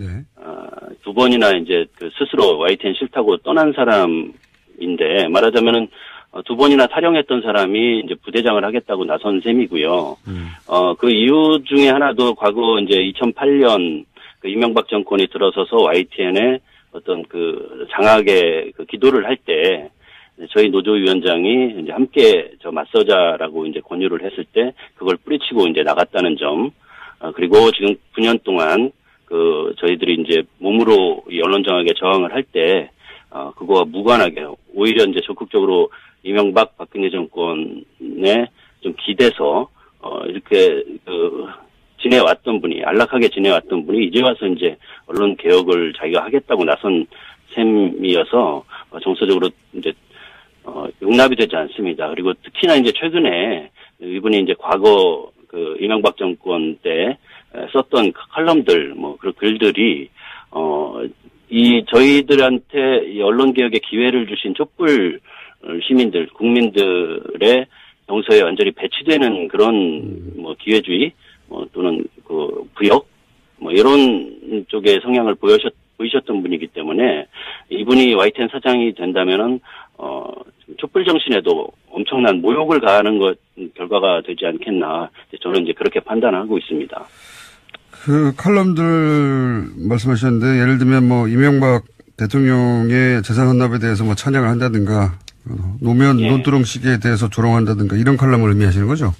두 번이나 이제 그 스스로 YTN 싫다고 떠난 사람인데 말하자면은 두 번이나 탈영했던 사람이 이제 부대장을 하겠다고 나선 셈이고요. 그 이유 중에 하나도 과거 이제 2008년 그 이명박 정권이 들어서서 YTN에 어떤 그 장악의 그 기도를 할 때 저희 노조위원장이 이제 함께 맞서자라고 이제 권유를 했을 때 그걸 뿌리치고 이제 나갔다는 점, 그리고 지금 9년 동안 그 저희들이 이제 몸으로 이 언론 장악에 저항을 할 때, 그거와 무관하게 오히려 이제 적극적으로 이명박 박근혜 정권에 좀 기대서, 이렇게 지내왔던 분이, 안락하게 지내왔던 분이 이제 와서 이제 언론 개혁을 자기가 하겠다고 나선 셈이어서 정서적으로 이제 용납이 되지 않습니다. 그리고 특히나 이제 최근에 이분이 이제 과거 그 이명박 정권 때 썼던 칼럼들 뭐 그런 글들이 이 저희들한테 이 언론 개혁의 기회를 주신 촛불 시민들, 국민들의 정서에 완전히 배치되는 그런 뭐 기회주의 또는 그 부역 뭐 이런 쪽의 성향을 보이셨던 분이기 때문에 이분이 YTN 사장이 된다면은 촛불 정신에도 엄청난 모욕을 가하는 것 결과가 되지 않겠나. 저는 이제 그렇게 판단하고 있습니다. 그 칼럼들 말씀하셨는데 예를 들면 뭐 이명박 대통령의 재산 헌납에 대해서 뭐 찬양을 한다든가 노면 논두렁식에 대해서 조롱한다든가 이런 칼럼을 의미하시는 거죠?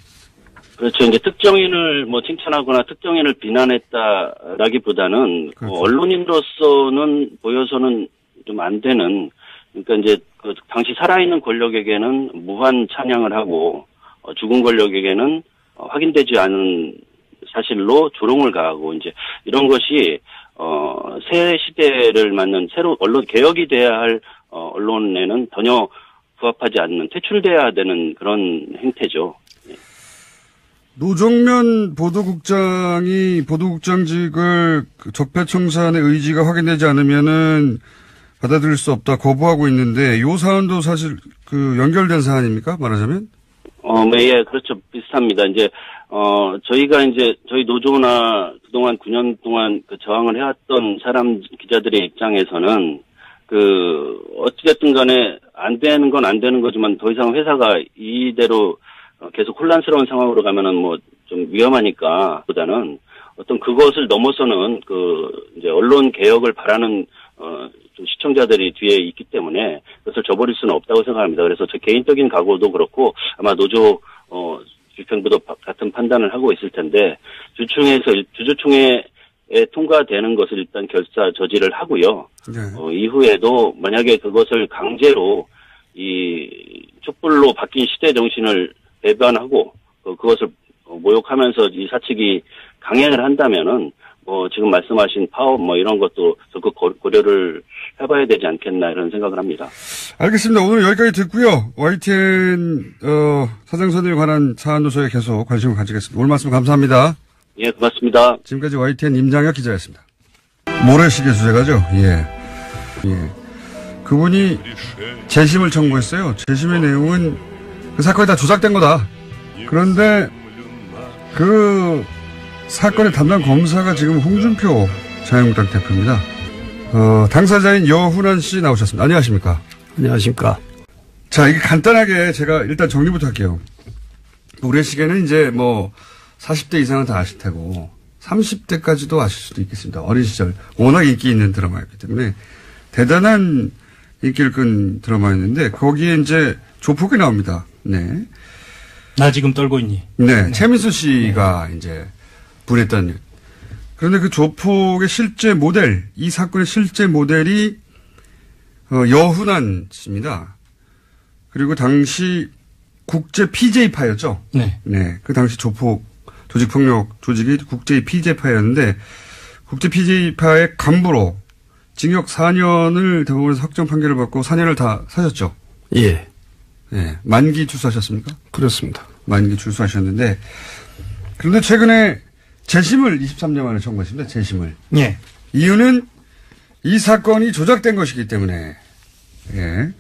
그렇죠. 이제 특정인을 뭐 칭찬하거나 특정인을 비난했다라기보다는 그렇죠. 언론인으로서는 보여서는 좀 안 되는, 그러니까 이제 그 당시 살아있는 권력에게는 무한 찬양을 하고 죽은 권력에게는 확인되지 않은 사실로 조롱을 가하고 이제 이런 것이 새 시대를 맞는 새로 언론 개혁이 돼야 할 언론에는 전혀 부합하지 않는 퇴출돼야 되는 그런 행태죠. 노정면 보도국장이 보도국장직을 적폐청산의 의지가 확인되지 않으면은 받아들일 수 없다 거부하고 있는데 이 사안도 사실 그 연결된 사안입니까? 말하자면? 예, 그렇죠. 비슷합니다. 이제 저희가 이제 저희 노조나 그동안 9년 동안 그 저항을 해왔던 기자들의 입장에서는 어찌됐든 간에 안 되는 건 안 되는 거지만 더 이상 회사가 이대로 계속 혼란스러운 상황으로 가면은 뭐 좀 위험하니까 보다는 어떤 그것을 넘어서는 이제 언론 개혁을 바라는 좀 시청자들이 뒤에 있기 때문에 그것을 저버릴 수는 없다고 생각합니다. 그래서 제 개인적인 각오도 그렇고 아마 노조 집행부도 같은 판단을 하고 있을 텐데 주주총회에 통과되는 것을 일단 결사 저지를 하고요. 네. 이후에도 만약에 그것을 강제로 이 촛불로 바뀐 시대 정신을 배반하고 그것을 모욕하면서 이 사측이 강행을 한다면은 지금 말씀하신 파업 이런 것도 적극 고려를 해봐야 되지 않겠나 이런 생각을 합니다. 알겠습니다. 오늘 여기까지 듣고요. YTN 사장선에 관한 사안노조에 계속 관심을 가지겠습니다. 오늘 말씀 감사합니다. 예, 고맙습니다. 지금까지 YTN 임장혁 기자였습니다. 모래시계 주제가죠. 예. 그분이 재심을 청구했어요. 재심의 내용은 그 사건이 다 조작된 거다. 그런데 그 사건의 담당 검사가 지금 홍준표 자유한국당 대표입니다. 당사자인 여훈안 씨 나오셨습니다. 안녕하십니까? 안녕하십니까? 자, 이게 간단하게 제가 일단 정리부터 할게요. 모래시계는 이제 40대 이상은 다 아실 테고 30대까지도 아실 수도 있겠습니다. 어린 시절 워낙 인기 있는 드라마였기 때문에 대단한 인기를 끈 드라마였는데 거기에 이제 조폭이 나옵니다. 네. 나 지금 떨고 있니? 네. 최민수 씨가 이제 분했던. 그런데 그 조폭의 실제 모델, 이 사건의 실제 모델이 여훈안 씨입니다. 그리고 당시 국제 PJ파였죠? 네. 네. 그 당시 조폭 조직폭력 조직이 국제 PJ파였는데 국제 PJ파의 간부로 징역 4년을 대법원에서 확정 판결을 받고 4년을 다 사셨죠? 예. 네. 만기 출소하셨습니까? 그렇습니다. 만기 출소하셨는데 그런데 최근에 재심을 23년 만에 청구했습니다. 재심을. 예. 이유는 이 사건이 조작된 것이기 때문에. 예.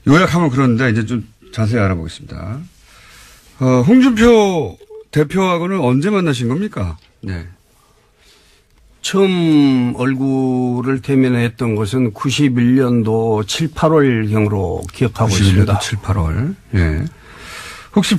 요약하면 그런데 이제 좀 자세히 알아보겠습니다. 홍준표 대표하고는 언제 만나신 겁니까? 네. 처음 얼굴을 대면했던 것은 91년도 7, 8월경으로 기억하고 있습니다. 7, 8월. 예. 혹시